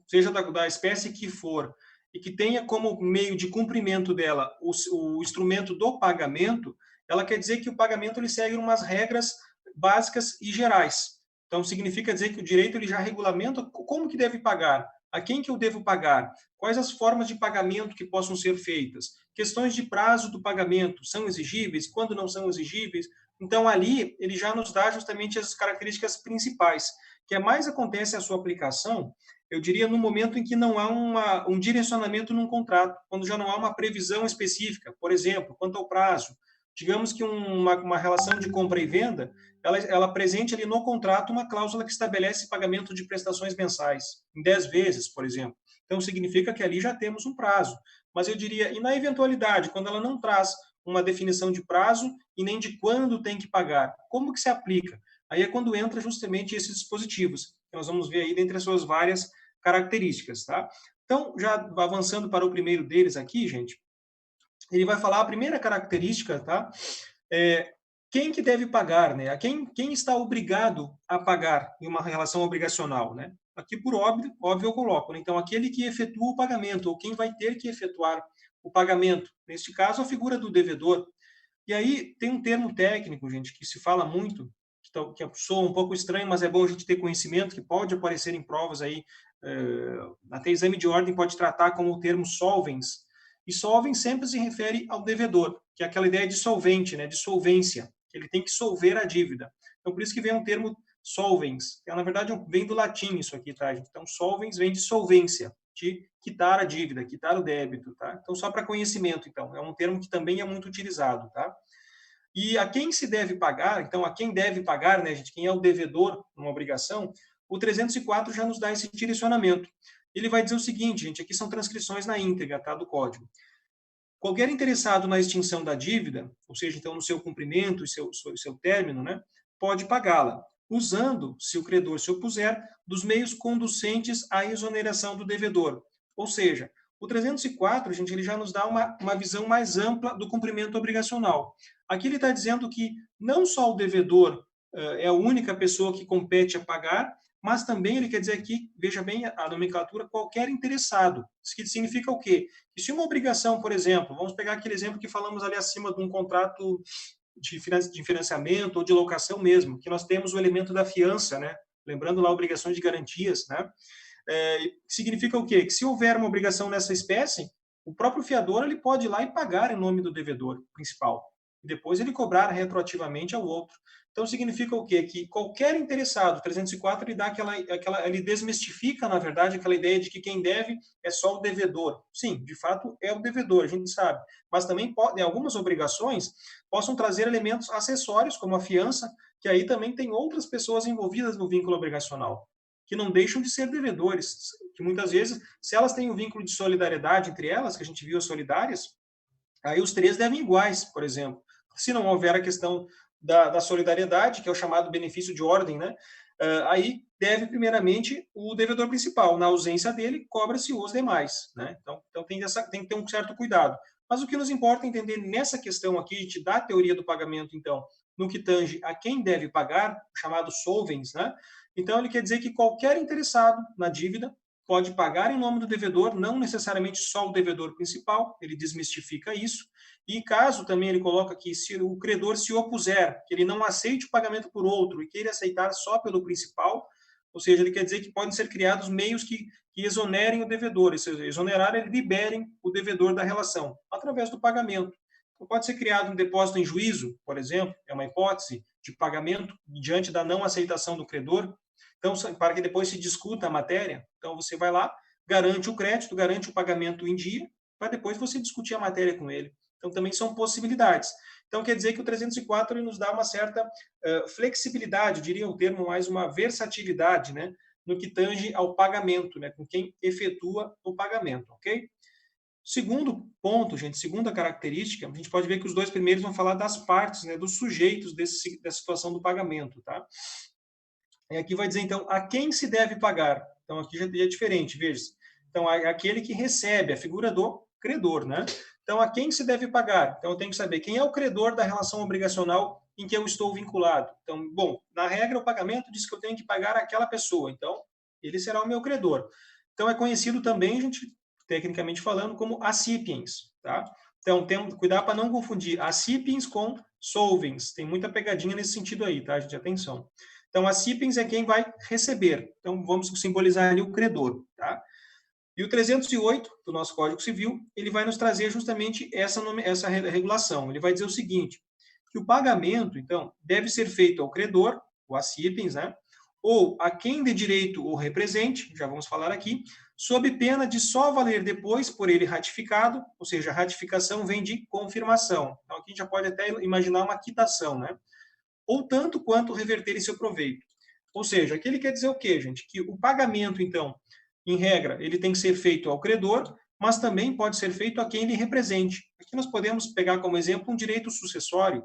[SPEAKER 1] seja da espécie que for, e que tenha como meio de cumprimento dela o instrumento do pagamento, ela quer dizer que o pagamento ele segue umas regras básicas e gerais. Então, significa dizer que o direito ele já regulamenta como que deve pagar, a quem que eu devo pagar, quais as formas de pagamento que possam ser feitas, questões de prazo do pagamento, são exigíveis, quando não são exigíveis. Então, ali, ele já nos dá justamente as características principais que mais acontece a sua aplicação, eu diria, no momento em que não há um direcionamento num contrato, quando já não há uma previsão específica. Por exemplo, quanto ao prazo, digamos que uma relação de compra e venda, ela presente ali no contrato uma cláusula que estabelece pagamento de prestações mensais, em 10 vezes, por exemplo. Então, significa que ali já temos um prazo. Mas eu diria, e na eventualidade, quando ela não traz uma definição de prazo e nem de quando tem que pagar, como que se aplica? Aí é quando entra justamente esses dispositivos, que nós vamos ver aí dentre as suas várias características, tá? Então, já avançando para o primeiro deles aqui, gente, ele vai falar a primeira característica, tá? Quem que deve pagar, né? Quem está obrigado a pagar em uma relação obrigacional, né? Aqui, por óbvio eu coloco, né? Então, aquele que efetua o pagamento, ou quem vai ter que efetuar o pagamento. Neste caso, a figura do devedor. E aí, tem um termo técnico, gente, que se fala muito, que soa um pouco estranho, mas é bom a gente ter conhecimento, que pode aparecer em provas aí, até exame de ordem pode tratar como o termo solvens. E solvens sempre se refere ao devedor, que é aquela ideia de solvente, né, de solvência, que ele tem que solver a dívida. Então, por isso que vem um termo solvens, que na verdade vem do latim isso aqui, tá, gente? Então, solvens vem de solvência, de quitar a dívida, quitar o débito, tá? Então, só para conhecimento, então, é um termo que também é muito utilizado, tá? E a quem se deve pagar, então, a quem deve pagar, né, gente, quem é o devedor numa obrigação, o 304 já nos dá esse direcionamento. Ele vai dizer o seguinte, gente, aqui são transcrições na íntegra, tá, do código. Qualquer interessado na extinção da dívida, ou seja, então, no seu cumprimento e seu término, né, pode pagá-la, usando, se o credor se opuser, dos meios conducentes à exoneração do devedor. Ou seja, o 304, gente, ele já nos dá uma visão mais ampla do cumprimento obrigacional. Aqui ele está dizendo que não só o devedor é a única pessoa que compete a pagar, mas também ele quer dizer aqui, veja bem a nomenclatura, qualquer interessado. Isso que significa o quê? Que se uma obrigação, por exemplo, vamos pegar aquele exemplo que falamos ali acima de um contrato de financiamento ou de locação mesmo, que nós temos o elemento da fiança, né? Lembrando lá obrigações de garantias, né? Significa o quê? Que se houver uma obrigação nessa espécie, o próprio fiador ele pode ir lá e pagar em nome do devedor principal. E depois ele cobrar retroativamente ao outro. Então, significa o quê? Que qualquer interessado, 304, ele dá ele desmistifica, na verdade, aquela ideia de que quem deve é só o devedor. Sim, de fato, é o devedor, a gente sabe. Mas também podem, algumas obrigações possam trazer elementos acessórios, como a fiança, que aí também tem outras pessoas envolvidas no vínculo obrigacional, que não deixam de ser devedores, que muitas vezes, se elas têm um vínculo de solidariedade entre elas, que a gente viu as solidárias, aí os três devem iguais, por exemplo. Se não houver a questão da solidariedade, que é o chamado benefício de ordem, né? Aí deve, primeiramente, o devedor principal. Na ausência dele, cobra-se os demais. Né? Então tem que ter um certo cuidado. Mas o que nos importa entender nessa questão aqui, de dar a teoria do pagamento, então, no que tange a quem deve pagar, chamado solvens, né? Então, ele quer dizer que qualquer interessado na dívida pode pagar em nome do devedor, não necessariamente só o devedor principal, ele desmistifica isso. E caso também ele coloca que se o credor se opuser, que ele não aceite o pagamento por outro e queira aceitar só pelo principal, ou seja, ele quer dizer que podem ser criados meios que exonerem o devedor, ou seja, exonerar, eles liberem o devedor da relação, através do pagamento. Então, pode ser criado um depósito em juízo, por exemplo, é uma hipótese de pagamento diante da não aceitação do credor. Então, para que depois se discuta a matéria, então você vai lá, garante o crédito, garante o pagamento em dia, para depois você discutir a matéria com ele. Então, também são possibilidades. Então, quer dizer que o 304 ele nos dá uma certa flexibilidade, eu diria o termo mais uma versatilidade, né, no que tange ao pagamento, né, com quem efetua o pagamento, ok? Segundo ponto, gente, segunda característica, a gente pode ver que os dois primeiros vão falar das partes, né, dos sujeitos dessa situação do pagamento, tá? E aqui vai dizer, então, a quem se deve pagar. Então, aqui já é diferente, veja. Então, aquele que recebe, a figura do credor, né? Então, a quem se deve pagar? Então, eu tenho que saber quem é o credor da relação obrigacional em que eu estou vinculado. Então, bom, na regra, o pagamento diz que eu tenho que pagar aquela pessoa. Então, ele será o meu credor. Então, é conhecido também, gente, tecnicamente falando, como acipiens, tá? Então, temos que cuidar para não confundir acipiens com solvens. Tem muita pegadinha nesse sentido aí, tá, gente? Atenção. Então, a acipiens é quem vai receber. Então, vamos simbolizar ali o credor, tá? E o 308 do nosso Código Civil, ele vai nos trazer justamente essa regulação. Ele vai dizer o seguinte, que o pagamento, então, deve ser feito ao credor, o acipiens, né? Ou a quem de direito o represente, já vamos falar aqui, sob pena de só valer depois por ele ratificado, ou seja, a ratificação vem de confirmação. Então, aqui a gente já pode até imaginar uma quitação, né? Ou tanto quanto reverter em seu proveito. Ou seja, aqui ele quer dizer o quê, gente? Que o pagamento, então, em regra, ele tem que ser feito ao credor, mas também pode ser feito a quem ele represente. Aqui nós podemos pegar como exemplo um direito sucessório.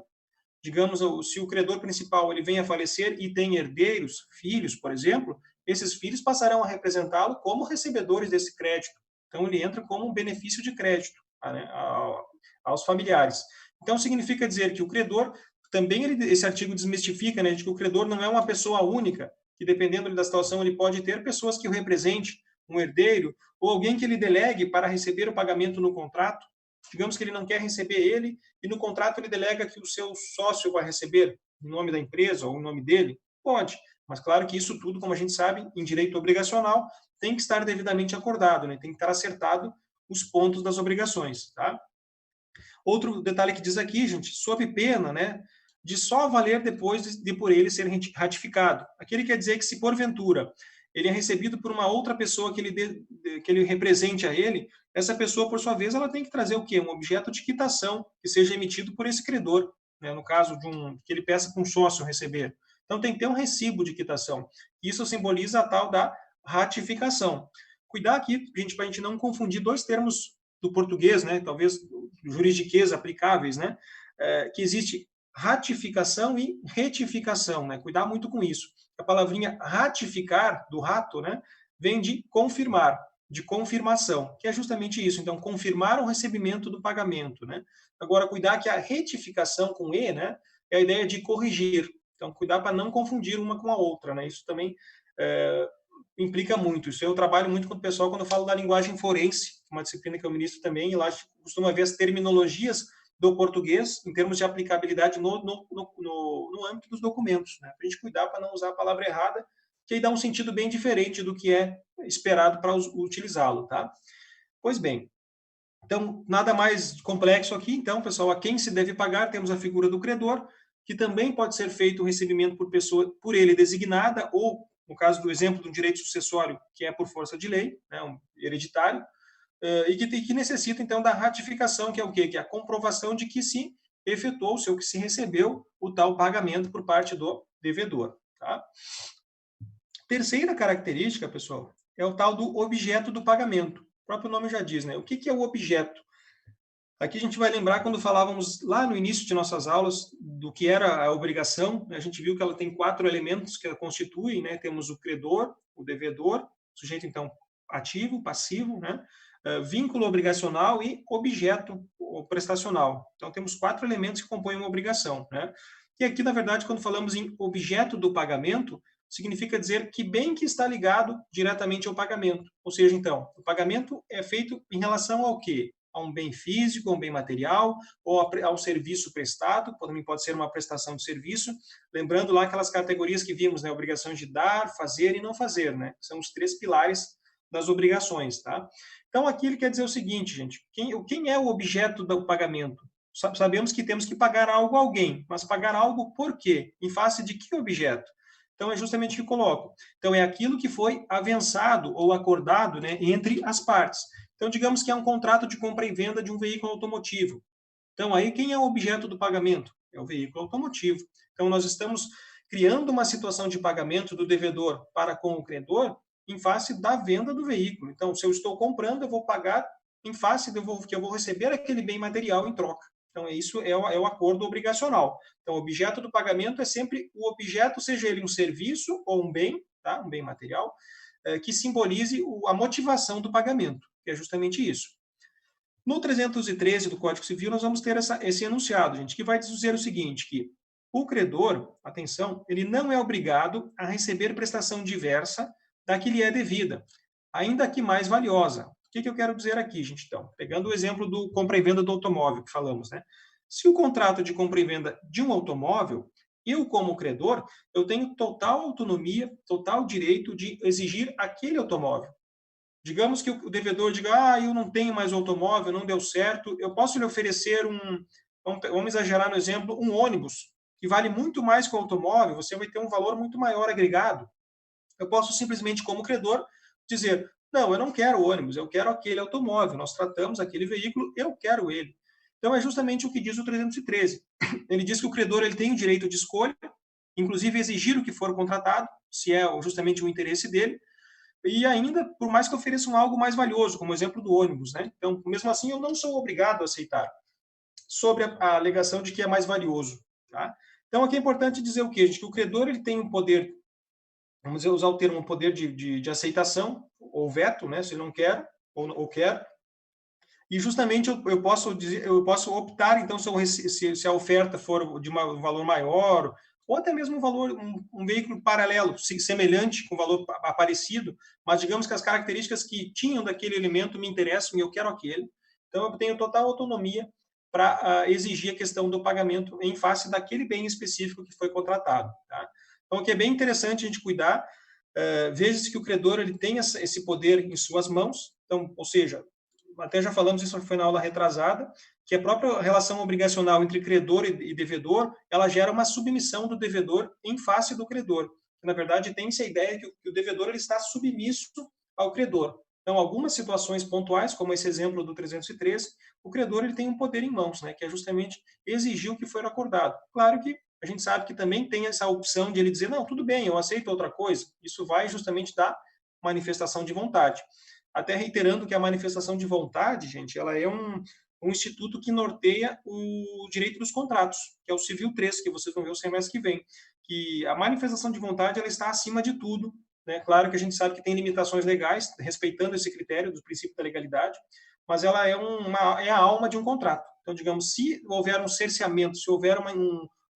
[SPEAKER 1] Digamos, se o credor principal ele vem a falecer e tem herdeiros, filhos, por exemplo, esses filhos passarão a representá-lo como recebedores desse crédito. Então, ele entra como um benefício de crédito, né, aos familiares. Então, significa dizer que o credor, também esse artigo desmistifica, né, de que o credor não é uma pessoa única, que dependendo da situação ele pode ter pessoas que o representem, um herdeiro, ou alguém que ele delegue para receber o pagamento no contrato. Digamos que ele não quer receber ele, e no contrato ele delega que o seu sócio vai receber em nome da empresa ou em nome dele. Pode, mas claro que isso tudo, como a gente sabe, em direito obrigacional, tem que estar devidamente acordado, né? Tem que estar acertado os pontos das obrigações, tá? Outro detalhe que diz aqui, gente, sob pena, né, de só valer depois de por ele ser ratificado. Aqui ele quer dizer que se porventura ele é recebido por uma outra pessoa que ele represente a ele, essa pessoa, por sua vez, ela tem que trazer o quê? Um objeto de quitação que seja emitido por esse credor, né, no caso de que ele peça para um sócio receber. Então tem que ter um recibo de quitação. Isso simboliza a tal da ratificação. Cuidar aqui, gente, para a gente não confundir dois termos do português, né, talvez juridiquês aplicáveis, né, que existe ratificação e retificação, né, cuidar muito com isso. A palavrinha ratificar, do rato, né, vem de confirmar, de confirmação, que é justamente isso. Então, confirmar o recebimento do pagamento, né. Agora, cuidar que a retificação com E, né, é a ideia de corrigir. Então, cuidar para não confundir uma com a outra, né, isso também implica muito. Isso eu trabalho muito com o pessoal quando eu falo da linguagem forense, uma disciplina que eu ministro também, e lá a gente costuma ver as terminologias do português em termos de aplicabilidade no âmbito dos documentos, né? Para a gente cuidar para não usar a palavra errada, que aí dá um sentido bem diferente do que é esperado para utilizá-lo, tá? Pois bem, então, nada mais complexo aqui. Então, pessoal, a quem se deve pagar, temos a figura do credor, que também pode ser feito o recebimento por pessoa por ele designada ou, no caso do exemplo do direito sucessório, que é por força de lei, né, um hereditário, e que necessita, então, da ratificação, que é o quê? Que é a comprovação de que se efetuou-se ou que se recebeu o tal pagamento por parte do devedor. Tá? Terceira característica, pessoal, é o tal do objeto do pagamento. O próprio nome já diz, né? O que é o objeto? Aqui a gente vai lembrar quando falávamos lá no início de nossas aulas do que era a obrigação, a gente viu que ela tem 4 elementos que a constituem, né? Temos o credor, o devedor, sujeito então ativo, passivo, né? Vínculo obrigacional e objeto prestacional. Então temos 4 elementos que compõem uma obrigação, né? E aqui, na verdade, quando falamos em objeto do pagamento, significa dizer que bem que está ligado diretamente ao pagamento. Ou seja, então, o pagamento é feito em relação ao quê? A um bem físico, a um bem material, ou ao serviço prestado, também pode ser uma prestação de serviço, lembrando lá aquelas categorias que vimos, né, obrigações de dar, fazer e não fazer, né, são os 3 pilares das obrigações, tá? Então, aqui ele quer dizer o seguinte, gente, quem é o objeto do pagamento? Sabemos que temos que pagar algo a alguém, mas pagar algo por quê? Em face de que objeto? Então, é justamente o que coloco. Então, é aquilo que foi avançado ou acordado, né, entre as partes. Então, digamos que é um contrato de compra e venda de um veículo automotivo. Então, aí quem é o objeto do pagamento? É o veículo automotivo. Então, nós estamos criando uma situação de pagamento do devedor para com o credor em face da venda do veículo. Então, se eu estou comprando, eu vou pagar em face que eu vou receber aquele bem material em troca. Então, isso é o acordo obrigacional. Então, o objeto do pagamento é sempre o objeto, seja ele um serviço ou um bem, tá? Um bem material, que simbolize a motivação do pagamento, que é justamente isso. No 313 do Código Civil, nós vamos ter esse enunciado, gente, que vai dizer o seguinte, que o credor, atenção, ele não é obrigado a receber prestação diversa da que lhe é devida, ainda que mais valiosa. O que eu quero dizer aqui, gente, então? Pegando o exemplo do compra e venda do automóvel que falamos, né? Se o contrato de compra e venda de um automóvel, eu, como credor, eu tenho total autonomia, total direito de exigir aquele automóvel. Digamos que o devedor diga, eu não tenho mais automóvel, não deu certo, eu posso lhe oferecer vamos exagerar no exemplo, um ônibus, que vale muito mais que o automóvel, você vai ter um valor muito maior agregado. Eu posso simplesmente, como credor, dizer, não, eu não quero o ônibus, eu quero aquele automóvel, nós tratamos aquele veículo, eu quero ele. Então, é justamente o que diz o 313. Ele diz que o credor ele tem o direito de escolha, inclusive exigir o que for contratado, se é justamente o interesse dele, e ainda, por mais que ofereçam algo mais valioso, como o exemplo do ônibus, né? Então, mesmo assim, eu não sou obrigado a aceitar, sobre a alegação de que é mais valioso, tá? Então, aqui é importante dizer o quê, gente? Que o credor ele tem um poder, vamos usar o termo poder de aceitação, ou veto, né? Se ele não quer, ou quer, e justamente eu posso optar, então, se a oferta for de um valor maior, ou até mesmo um veículo paralelo, semelhante, com valor parecido, mas digamos que as características que tinham daquele elemento me interessam e eu quero aquele. Então, eu tenho total autonomia para exigir a questão do pagamento em face daquele bem específico que foi contratado. Tá? Então, aqui é bem interessante a gente cuidar. Veja-se que o credor ele tem esse poder em suas mãos, então, ou seja, até já falamos isso, foi na aula retrasada, que a própria relação obrigacional entre credor e devedor, ela gera uma submissão do devedor em face do credor. Na verdade, tem-se a ideia que o devedor ele está submisso ao credor. Então, algumas situações pontuais, como esse exemplo do 313, o credor ele tem um poder em mãos, né, que é justamente exigir o que foi acordado. Claro que a gente sabe que também tem essa opção de ele dizer, não, tudo bem, eu aceito outra coisa. Isso vai justamente dar manifestação de vontade. Até reiterando que a manifestação de vontade, gente, ela é um instituto que norteia o direito dos contratos, que é o Civil 3, que vocês vão ver o semestre que vem. Que a manifestação de vontade ela está acima de tudo. Né? Claro que a gente sabe que tem limitações legais, respeitando esse critério do princípio da legalidade, mas ela é a alma de um contrato. Então, digamos, se houver um cerceamento, se houver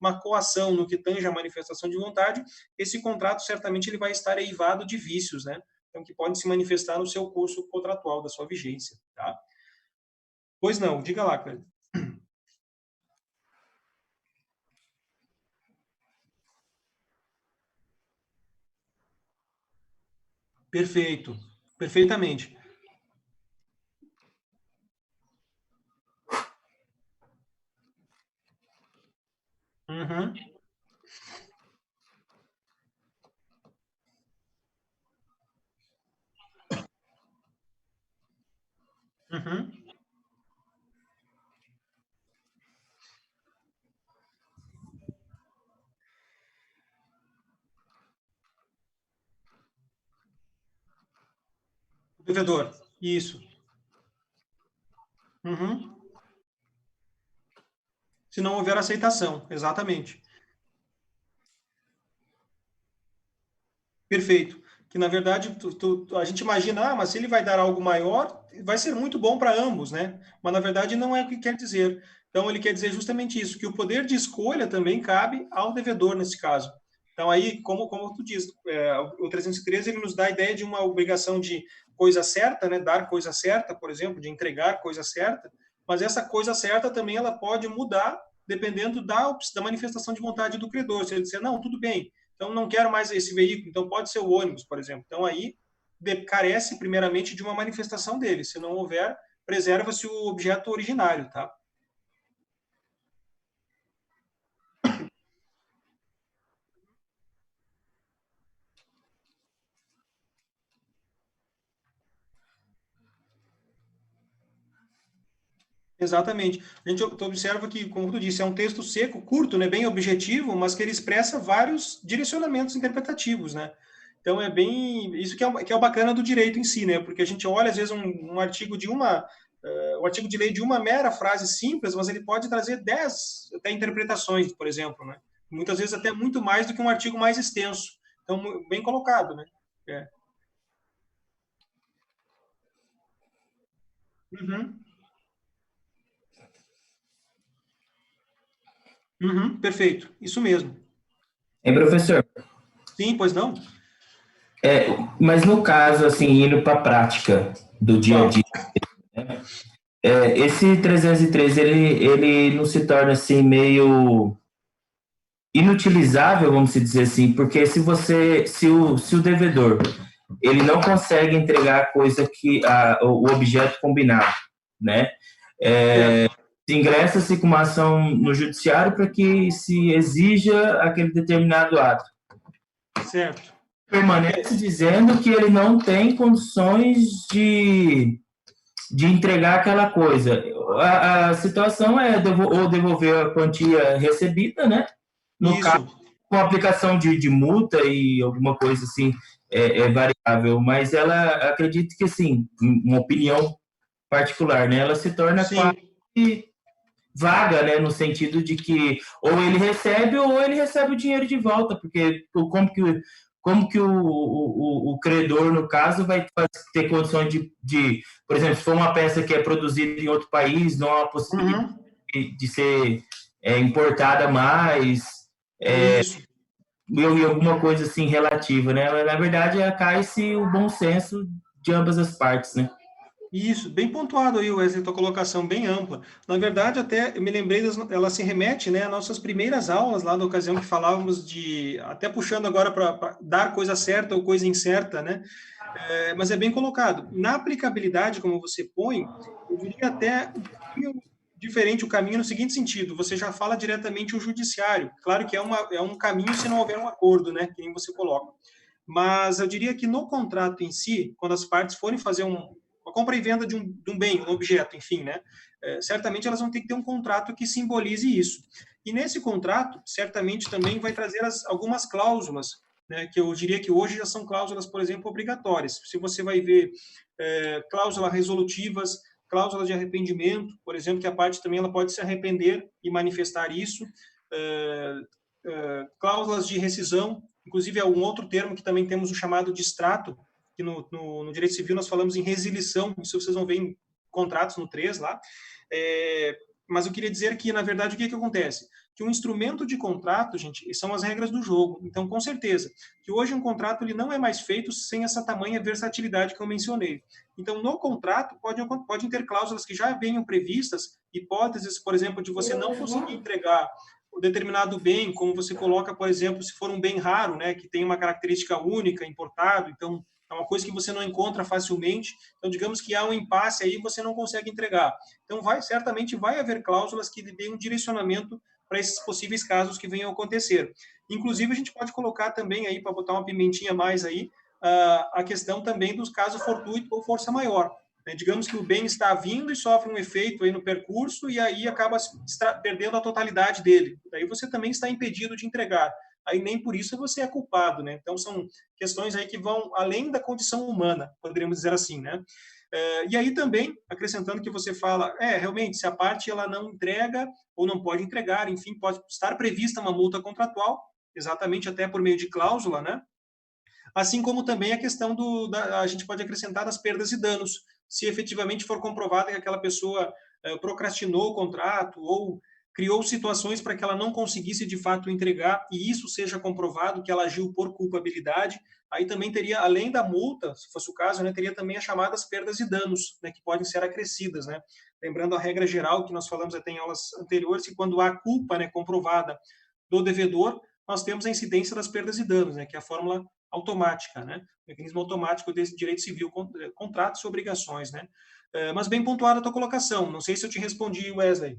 [SPEAKER 1] uma coação no que tange a manifestação de vontade, esse contrato certamente ele vai estar eivado de vícios, né? Então, que podem se manifestar no seu curso contratual da sua vigência. Tá? Pois não, diga lá, Cleber. Perfeito, perfeitamente. Uhum. Uhum. O devedor. Isso. Uhum. Se não houver aceitação, exatamente. Perfeito. Que na verdade a gente imagina, mas se ele vai dar algo maior, vai ser muito bom para ambos, né? Mas na verdade não é o que quer dizer. Então ele quer dizer justamente isso, que o poder de escolha também cabe ao devedor nesse caso. Então aí, como tu diz, o 313 ele nos dá a ideia de uma obrigação de coisa certa, né? Dar coisa certa, por exemplo, de entregar coisa certa. Mas essa coisa certa também ela pode mudar dependendo da manifestação de vontade do credor. Se ele disser, não, tudo bem, então não quero mais esse veículo, então pode ser o ônibus, por exemplo. Então aí carece primeiramente de uma manifestação dele. Se não houver, preserva-se o objeto originário, tá? Exatamente. A gente observa que, como tu disse, é um texto seco, curto, né, bem objetivo, mas que ele expressa vários direcionamentos interpretativos, né? Então é bem isso que é o bacana do direito em si, né? Porque a gente olha às vezes um artigo de um artigo de lei de uma mera frase simples, mas ele pode trazer 10 até interpretações, por exemplo, né? Muitas vezes até muito mais do que um artigo mais extenso. Então bem colocado, né? É. Uhum. Uhum. Perfeito. Isso mesmo.
[SPEAKER 2] Hein, professor?
[SPEAKER 1] Sim, pois não?
[SPEAKER 2] É, mas no caso, assim, indo para a prática do dia a
[SPEAKER 1] Qual?
[SPEAKER 2] dia, esse 313, ele não se torna, assim, meio inutilizável, vamos dizer assim, porque se o devedor, ele não consegue entregar a coisa o objeto combinado, né? É,
[SPEAKER 1] Certo.
[SPEAKER 2] ingressa-se com uma ação no judiciário para que se exija aquele determinado ato.
[SPEAKER 1] Certo.
[SPEAKER 2] Permanece dizendo que ele não tem condições de entregar aquela coisa. A situação é ou devolver a quantia recebida, né? No caso,
[SPEAKER 1] Isso.
[SPEAKER 2] com aplicação de multa e alguma coisa assim, é variável, mas ela acredito que, assim, uma opinião particular, né? Ela se torna quase
[SPEAKER 1] Sim.
[SPEAKER 2] vaga, né? No sentido de que ou ele recebe o dinheiro de volta, porque como que o credor, no caso, vai ter condições por exemplo, se for uma peça que é produzida em outro país, não há uma possibilidade
[SPEAKER 1] Uhum.
[SPEAKER 2] de ser importada mais,
[SPEAKER 1] Isso.
[SPEAKER 2] e alguma coisa assim relativa, né? Na verdade, cai-se o bom senso de ambas as partes, né?
[SPEAKER 1] Isso, bem pontuado aí, Wesley, tua colocação bem ampla. Na verdade, até eu me lembrei, ela se remete, né, às nossas primeiras aulas lá da ocasião que falávamos de, até puxando agora para dar coisa certa ou coisa incerta, né? Mas é bem colocado. Na aplicabilidade, como você põe, eu diria até um pouquinho diferente o caminho no seguinte sentido: você já fala diretamente o judiciário. Claro que é um caminho se não houver um acordo, né? Que nem você coloca. Mas eu diria que no contrato em si, quando as partes forem fazer uma compra e venda de um bem, um objeto, enfim, né? Certamente elas vão ter que ter um contrato que simbolize isso. E nesse contrato, certamente também vai trazer algumas cláusulas, né, que eu diria que hoje já são cláusulas, por exemplo, obrigatórias. Se você vai ver cláusulas resolutivas, cláusulas de arrependimento, por exemplo, que a parte também ela pode se arrepender e manifestar isso, cláusulas de rescisão, inclusive é um outro termo que também temos o chamado de extrato, que no direito civil nós falamos em resilição, isso vocês vão ver em contratos no 3 lá. Mas eu queria dizer que, na verdade, o que acontece? Que um instrumento de contrato, gente, são as regras do jogo. Então, com certeza, que hoje um contrato ele não é mais feito sem essa tamanha versatilidade que eu mencionei. Então, no contrato, pode ter cláusulas que já venham previstas, hipóteses, por exemplo, de você não conseguir entregar o determinado bem, como você coloca, por exemplo, se for um bem raro, né, que tem uma característica única, importado, então é uma coisa que você não encontra facilmente. Então, digamos que há um impasse aí, você não consegue entregar. Então, certamente vai haver cláusulas que deem um direcionamento para esses possíveis casos que venham a acontecer. Inclusive, a gente pode colocar também aí, para botar uma pimentinha mais aí, a questão também dos casos fortuito ou força maior. Né? Digamos que o bem está vindo e sofre um efeito aí no percurso e aí acaba perdendo a totalidade dele. Daí você também está impedido de entregar. Aí nem por isso você é culpado, né? Então são questões aí que vão além da condição humana, poderíamos dizer assim, né? E aí também, acrescentando que você fala, realmente, se a parte ela não entrega ou não pode entregar, enfim, pode estar prevista uma multa contratual, exatamente até por meio de cláusula, né? Assim como também a questão a gente pode acrescentar das perdas e danos, se efetivamente for comprovado que aquela pessoa procrastinou o contrato ou criou situações para que ela não conseguisse de fato entregar e isso seja comprovado que ela agiu por culpabilidade, aí também teria, além da multa, se fosse o caso, né, teria também as chamadas perdas e danos, né, que podem ser acrescidas, né? Lembrando a regra geral que nós falamos até em aulas anteriores, que quando há culpa, né, comprovada do devedor, nós temos a incidência das perdas e danos, né, que é a fórmula automática, né? Mecanismo automático desse direito civil, contratos e obrigações, né? Mas bem pontuada a tua colocação. Não sei se eu te respondi, Wesley.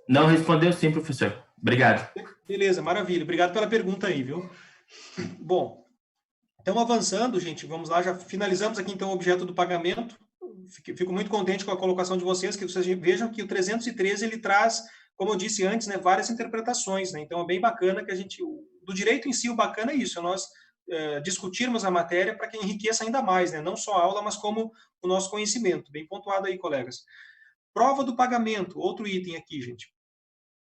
[SPEAKER 2] Não respondeu sim, professor. Obrigado.
[SPEAKER 1] Beleza, maravilha. Obrigado pela pergunta aí, viu? Bom, então avançando, gente, vamos lá, já finalizamos aqui então o objeto do pagamento. Fico muito contente com a colocação de vocês, que vocês vejam que o 313 ele traz, como eu disse antes, né, várias interpretações, né? Então é bem bacana que a gente, do direito em si, o bacana é isso, é nós discutirmos a matéria para que enriqueça ainda mais, né? Não só a aula, mas como o nosso conhecimento. Bem pontuado aí, colegas. Prova do pagamento, outro item aqui, gente.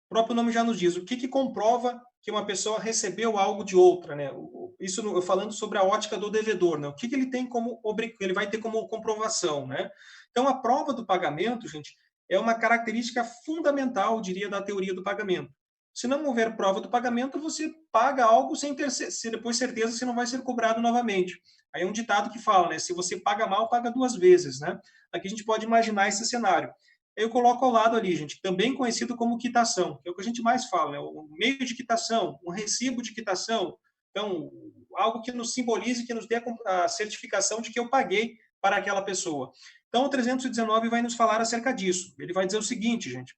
[SPEAKER 1] O próprio nome já nos diz o que comprova que uma pessoa recebeu algo de outra, né? Isso eu falando sobre a ótica do devedor, né? O que ele tem como ele vai ter como comprovação, né? Então a prova do pagamento, gente, é uma característica fundamental, diria, da teoria do pagamento. Se não houver prova do pagamento, você paga algo sem ter depois certeza se não vai ser cobrado novamente. Aí é um ditado que fala, né? Se você paga mal, paga duas vezes, né? Aqui a gente pode imaginar esse cenário. Eu coloco ao lado ali, gente, também conhecido como quitação, que é o que a gente mais fala, né? O meio de quitação, um recibo de quitação. Então, algo que nos simbolize, que nos dê a certificação de que eu paguei para aquela pessoa. Então, o 319 vai nos falar acerca disso. Ele vai dizer o seguinte, gente,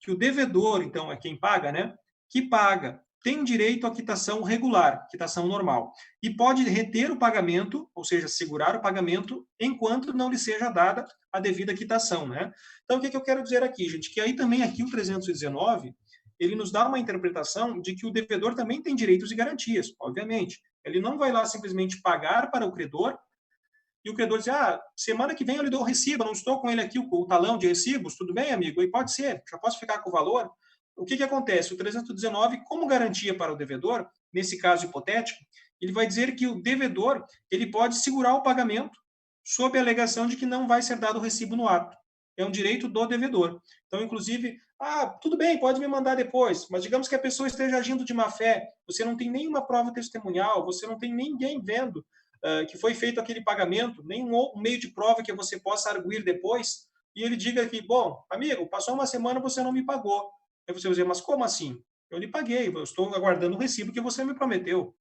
[SPEAKER 1] que o devedor, então, é quem paga, né? Que paga, tem direito à quitação regular, quitação normal, e pode reter o pagamento, ou seja, segurar o pagamento, enquanto não lhe seja dada a devida quitação, né? Então, o que eu quero dizer aqui, gente? Que aí também, aqui o 319, ele nos dá uma interpretação de que o devedor também tem direitos e garantias, obviamente. Ele não vai lá simplesmente pagar para o credor e o credor diz, semana que vem eu lhe dou o recibo, não estou com ele aqui, o talão de recibos, tudo bem, amigo? E pode ser, já posso ficar com o valor? O que acontece? O 319, como garantia para o devedor, nesse caso hipotético, ele vai dizer que o devedor ele pode segurar o pagamento sob a alegação de que não vai ser dado o recibo no ato. É um direito do devedor. Então, inclusive, tudo bem, pode me mandar depois, mas digamos que a pessoa esteja agindo de má fé, você não tem nenhuma prova testemunhal, você não tem ninguém vendo que foi feito aquele pagamento, nenhum meio de prova que você possa arguir depois, e ele diga que, bom, amigo, passou uma semana você não me pagou. Aí você vai dizer, mas como assim? Eu lhe paguei, eu estou aguardando o recibo que você me prometeu.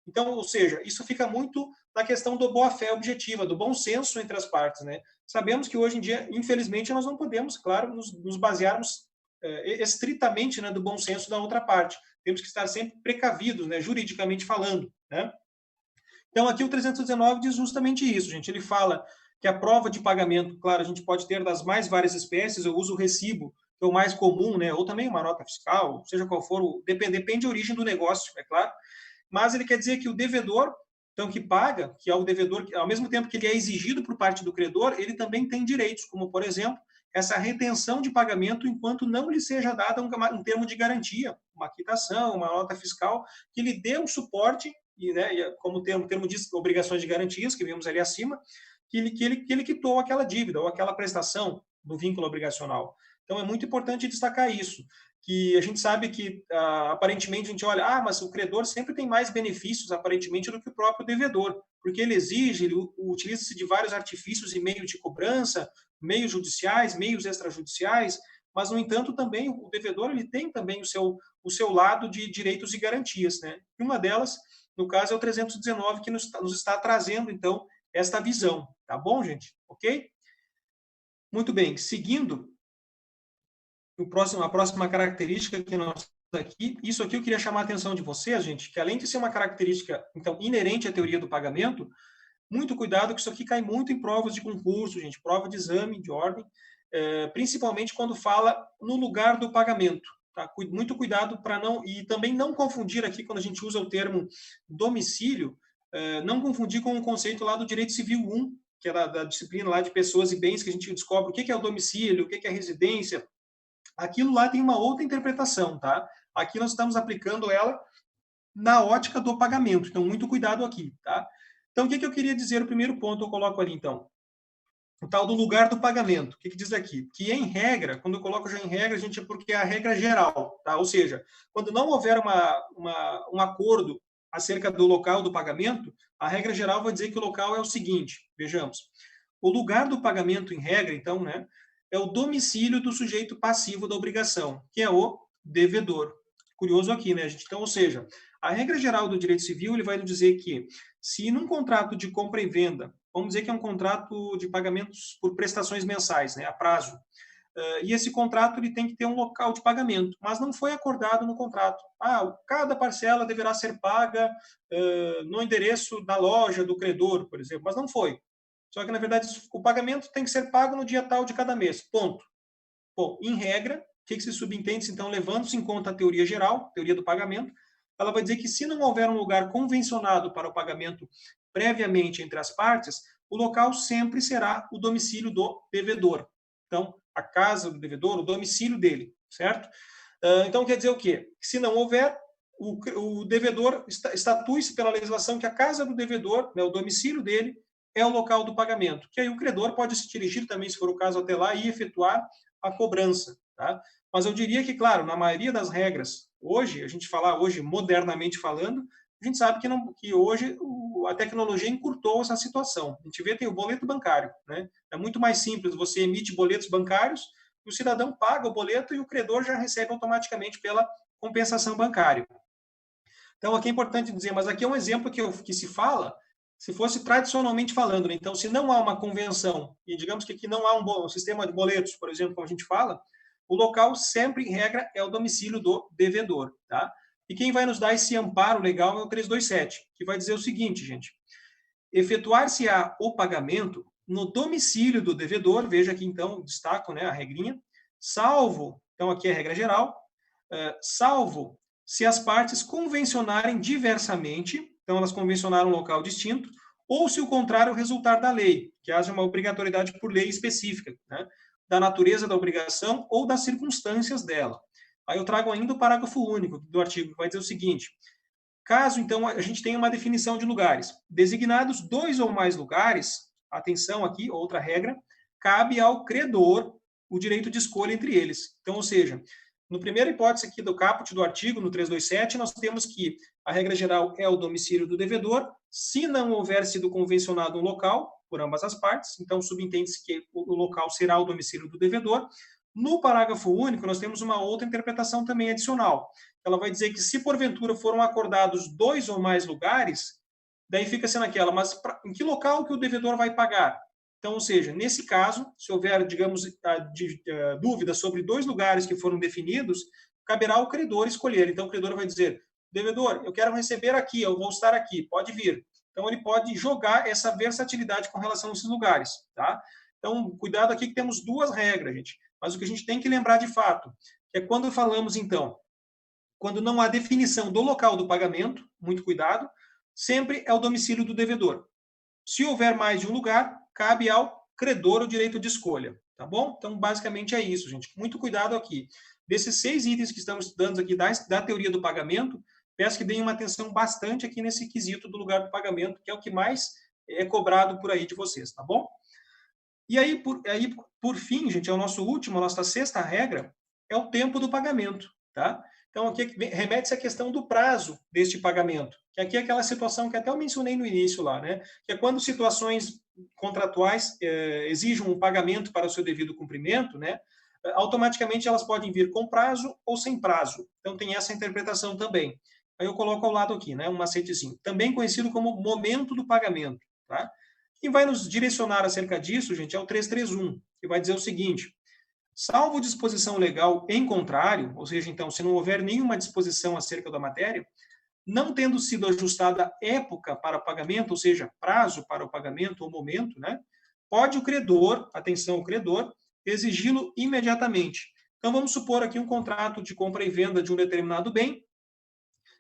[SPEAKER 1] Então, ou seja, isso fica muito na questão do boa-fé objetiva, do bom senso entre as partes, né? Sabemos que hoje em dia, infelizmente, nós não podemos, claro, nos basearmos estritamente, né, do bom senso da outra parte. Temos que estar sempre precavidos, né, juridicamente falando, né? Então, aqui o 319 diz justamente isso, gente. Ele fala que a prova de pagamento, claro, a gente pode ter das mais várias espécies, eu uso o recibo, que é o mais comum, né? Ou também uma nota fiscal, seja qual for, depende da origem do negócio, é claro. Mas ele quer dizer que o devedor, então, que paga, que é o devedor, ao mesmo tempo que ele é exigido por parte do credor, ele também tem direitos, como, por exemplo, essa retenção de pagamento enquanto não lhe seja dada um termo de garantia, uma quitação, uma nota fiscal, que lhe dê um suporte como o termo diz, obrigações de garantias, que vimos ali acima, que ele quitou aquela dívida ou aquela prestação do vínculo obrigacional. Então, é muito importante destacar isso, que a gente sabe que, aparentemente, a gente olha, mas o credor sempre tem mais benefícios, aparentemente, do que o próprio devedor, porque ele exige, ele utiliza-se de vários artifícios e meios de cobrança, meios judiciais, meios extrajudiciais, mas, no entanto, também o devedor ele tem também o seu lado de direitos e garantias, né? E uma delas, no caso, é o 319 que nos está trazendo, então, esta visão. Tá bom, gente? Ok? Muito bem. Seguindo, a próxima característica que nós aqui, isso aqui eu queria chamar a atenção de vocês, gente, que além de ser uma característica, então, inerente à teoria do pagamento, muito cuidado que isso aqui cai muito em provas de concurso, gente, prova de exame, de ordem, principalmente quando fala no lugar do pagamento. Tá? Muito cuidado para não... E também não confundir aqui, quando a gente usa o termo domicílio, não confundir com o conceito lá do Direito Civil 1, que é da disciplina lá de pessoas e bens, que a gente descobre o que é o domicílio, o que é a residência. Aquilo lá tem uma outra interpretação, tá? Aqui nós estamos aplicando ela na ótica do pagamento, então muito cuidado aqui, tá? Então, o que eu queria dizer, o primeiro ponto eu coloco ali, então, o tal do lugar do pagamento. O que diz aqui? Que, em regra, quando eu coloco já em regra, gente, é porque é a regra geral, tá? Ou seja, quando não houver um acordo acerca do local do pagamento, a regra geral vai dizer que o local é o seguinte, vejamos, o lugar do pagamento, em regra, então, né, é o domicílio do sujeito passivo da obrigação, que é o devedor. Curioso aqui, né, gente? Então, ou seja, a regra geral do direito civil, ele vai nos dizer que, se num contrato de compra e venda, vamos dizer que é um contrato de pagamentos por prestações mensais, né, a prazo, e esse contrato ele tem que ter um local de pagamento, mas não foi acordado no contrato. Cada parcela deverá ser paga no endereço da loja do credor, por exemplo, mas não foi. Só que, na verdade, o pagamento tem que ser pago no dia tal de cada mês, ponto. Bom, em regra, o que se subentende, então, levando-se em conta a teoria geral, teoria do pagamento, ela vai dizer que, se não houver um lugar convencionado para o pagamento previamente entre as partes, o local sempre será o domicílio do devedor. Então, a casa do devedor, o domicílio dele, certo? Então, quer dizer o quê? Se não houver, o devedor estatui-se pela legislação que a casa do devedor, né, o domicílio dele, é o local do pagamento, que aí o credor pode se dirigir também, se for o caso, até lá e efetuar a cobrança. Tá? Mas eu diria que, claro, na maioria das regras, hoje, a gente falar hoje, modernamente falando, a gente sabe que hoje a tecnologia encurtou essa situação. A gente vê, tem o boleto bancário. Né? É muito mais simples, você emite boletos bancários, o cidadão paga o boleto e o credor já recebe automaticamente pela compensação bancária. Então, aqui é importante dizer, mas aqui é um exemplo que se fala, se fosse tradicionalmente falando. Né? Então, se não há uma convenção, e digamos que aqui não há um sistema de boletos, por exemplo, como a gente fala, o local sempre, em regra, é o domicílio do devedor. Tá? E quem vai nos dar esse amparo legal é o 327, que vai dizer o seguinte, gente. Efetuar-se-á o pagamento no domicílio do devedor, veja aqui então, destaco, né, a regrinha, salvo, então aqui é a regra geral, salvo se as partes convencionarem diversamente, então elas convencionaram um local distinto, ou se o contrário resultar da lei, que haja uma obrigatoriedade por lei específica, né, da natureza da obrigação ou das circunstâncias dela. Aí eu trago ainda o parágrafo único do artigo, que vai dizer o seguinte: caso, então, a gente tenha uma definição de lugares, designados 2 ou mais lugares, atenção aqui, outra regra, cabe ao credor o direito de escolha entre eles. Então, ou seja, no primeira hipótese aqui do caput do artigo, no 327, nós temos que a regra geral é o domicílio do devedor, se não houver sido convencionado um local, por ambas as partes, então subentende-se que o local será o domicílio do devedor. No parágrafo único, nós temos uma outra interpretação também adicional. Ela vai dizer que, se porventura foram acordados 2 ou mais lugares, daí fica sendo aquela, mas em que local que o devedor vai pagar? Então, ou seja, nesse caso, se houver, digamos, dúvida sobre 2 lugares que foram definidos, caberá ao credor escolher. Então, o credor vai dizer, devedor, eu quero receber aqui, eu vou estar aqui, pode vir. Então, ele pode jogar essa versatilidade com relação a esses lugares. Tá? Então, cuidado aqui que temos 2 regras, gente. Mas o que a gente tem que lembrar de fato, que é quando falamos, então, quando não há definição do local do pagamento, muito cuidado, sempre é o domicílio do devedor. Se houver mais de um lugar, cabe ao credor o direito de escolha, tá bom? Então, basicamente é isso, gente. Muito cuidado aqui. Desses 6 itens que estamos estudando aqui da teoria do pagamento, peço que deem uma atenção bastante aqui nesse quesito do lugar do pagamento, que é o que mais é cobrado por aí de vocês, tá bom? E aí, por fim, gente, é o nosso último, a nossa 6ª regra, é o tempo do pagamento, tá? Então, aqui remete-se à questão do prazo deste pagamento, que aqui é aquela situação que até eu mencionei no início lá, né? Que é quando situações contratuais exijam um pagamento para o seu devido cumprimento, né? Automaticamente elas podem vir com prazo ou sem prazo. Então, tem essa interpretação também. Aí eu coloco ao lado aqui, né? Um macetezinho. Também conhecido como momento do pagamento, tá? Quem vai nos direcionar acerca disso, gente, é o 331, que vai dizer o seguinte: Salvo disposição legal em contrário, ou seja, então, se não houver nenhuma disposição acerca da matéria, não tendo sido ajustada época para pagamento, ou seja, prazo para o pagamento ou momento, né? Pode o credor, atenção, o credor, exigi-lo imediatamente. Então, vamos supor aqui um contrato de compra e venda de um determinado bem,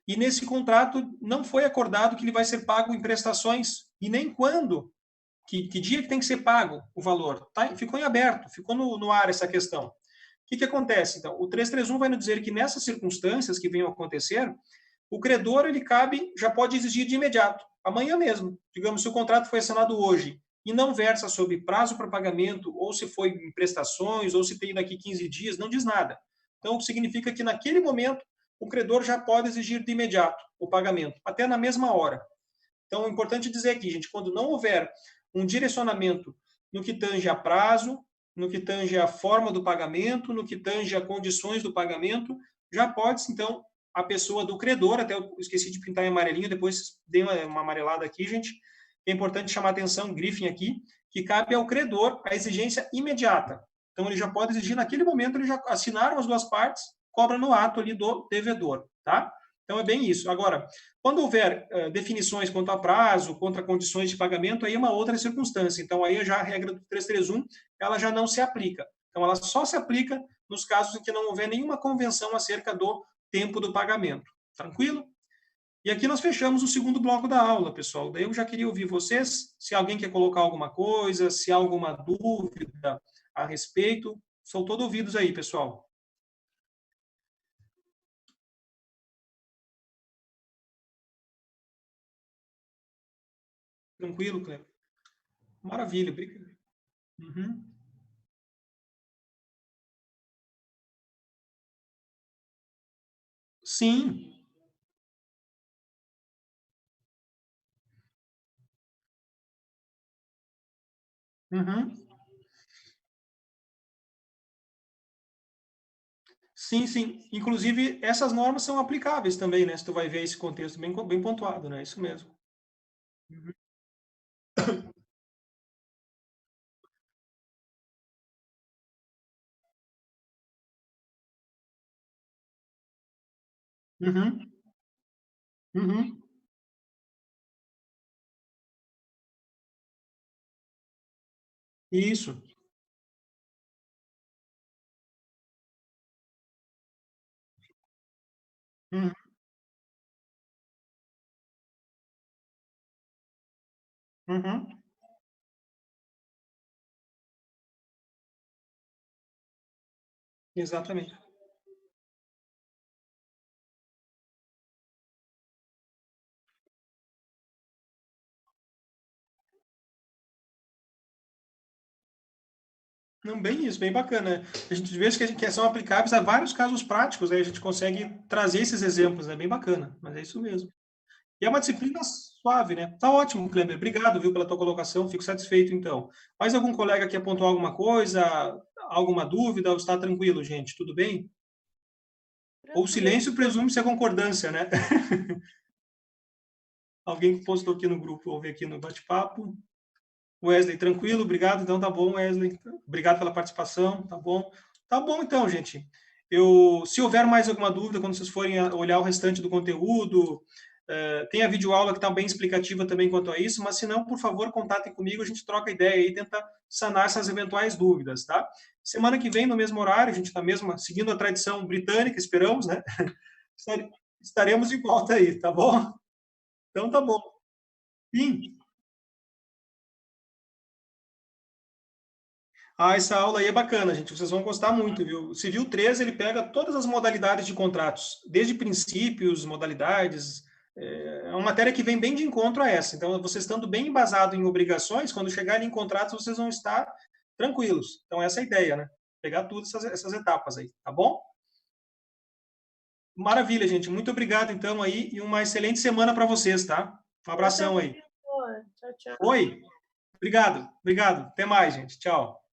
[SPEAKER 1] e nesse contrato não foi acordado que ele vai ser pago em prestações, e nem quando, que dia que tem que ser pago o valor. Tá? Ficou em aberto, ficou no ar essa questão. O que acontece, então? O 331 vai nos dizer que nessas circunstâncias que venham a acontecer, o credor, ele cabe, já pode exigir de imediato, amanhã mesmo. Digamos, se o contrato foi assinado hoje e não versa sobre prazo para pagamento, ou se foi em prestações, ou se tem daqui 15 dias, não diz nada. Então, significa que naquele momento, o credor já pode exigir de imediato o pagamento, até na mesma hora. Então, é importante dizer aqui, gente, quando não houver um direcionamento no que tange a prazo, no que tange a forma do pagamento, no que tange a condições do pagamento, já pode, então, a pessoa do credor, até eu esqueci de pintar em amarelinho, depois dei uma amarelada aqui, gente, é importante chamar atenção, grifem aqui, que cabe ao credor a exigência imediata. Então, ele já pode exigir naquele momento, ele já assinaram as duas partes, cobra no ato ali do devedor, tá? Então, é bem isso. Agora, quando houver definições quanto a prazo, quanto a condições de pagamento, aí é uma outra circunstância. Então, aí já a regra do 331, ela já não se aplica. Então, ela só se aplica nos casos em que não houver nenhuma convenção acerca do tempo do pagamento. Tranquilo? E aqui nós fechamos o segundo bloco da aula, pessoal. Daí eu já queria ouvir vocês, se alguém quer colocar alguma coisa, se há alguma dúvida a respeito. Sou todo ouvidos aí, pessoal. Tranquilo, Cleber? Maravilha, obrigado. Uhum. Sim. Uhum. Sim, sim. Inclusive, essas normas são aplicáveis também, né? Se tu vai ver esse contexto bem pontuado, né? Isso mesmo. Uhum. Uhum. Uhum. Isso. Uhum. Uhum. Exatamente. Não, bem isso, bem bacana, né? A gente vê que são aplicáveis a vários casos práticos, aí a gente consegue trazer esses exemplos, é bem bacana, mas é isso mesmo. E é uma disciplina suave, né? Tá ótimo, Kleber. Obrigado, viu, pela tua colocação. Fico satisfeito, então. Mais algum colega quer pontuar alguma coisa, alguma dúvida, ou está tranquilo, gente? Tudo bem? Ou
[SPEAKER 3] Tranquilo.
[SPEAKER 1] silêncio presume-se a concordância, né? Alguém que postou aqui no grupo, ou ver aqui no bate-papo. Wesley, tranquilo, obrigado. Então tá bom, Wesley. Obrigado pela participação, tá bom? Tá bom, então, gente. Se houver mais alguma dúvida, quando vocês forem olhar o restante do conteúdo, tem a videoaula que está bem explicativa também quanto a isso, mas se não, por favor, contatem comigo, a gente troca ideia e tenta sanar essas eventuais dúvidas, tá? Semana que vem, no mesmo horário, a gente está mesmo seguindo a tradição britânica, esperamos, né? Estaremos de volta aí, tá bom? Então tá bom. Sim. Ah, essa aula aí é bacana, gente. Vocês vão gostar muito, viu? O Civil 13, ele pega todas as modalidades de contratos, desde princípios, modalidades. É uma matéria que vem bem de encontro a essa. Então, vocês estando bem embasado em obrigações, quando chegarem em contratos, vocês vão estar tranquilos. Então, essa é a ideia, né? Pegar todas essas etapas aí, tá bom? Maravilha, gente. Muito obrigado, então, aí, e uma excelente semana para vocês, tá? Um abração aí.
[SPEAKER 3] Tchau, tchau.
[SPEAKER 1] Oi. Obrigado, obrigado. Até mais, gente. Tchau.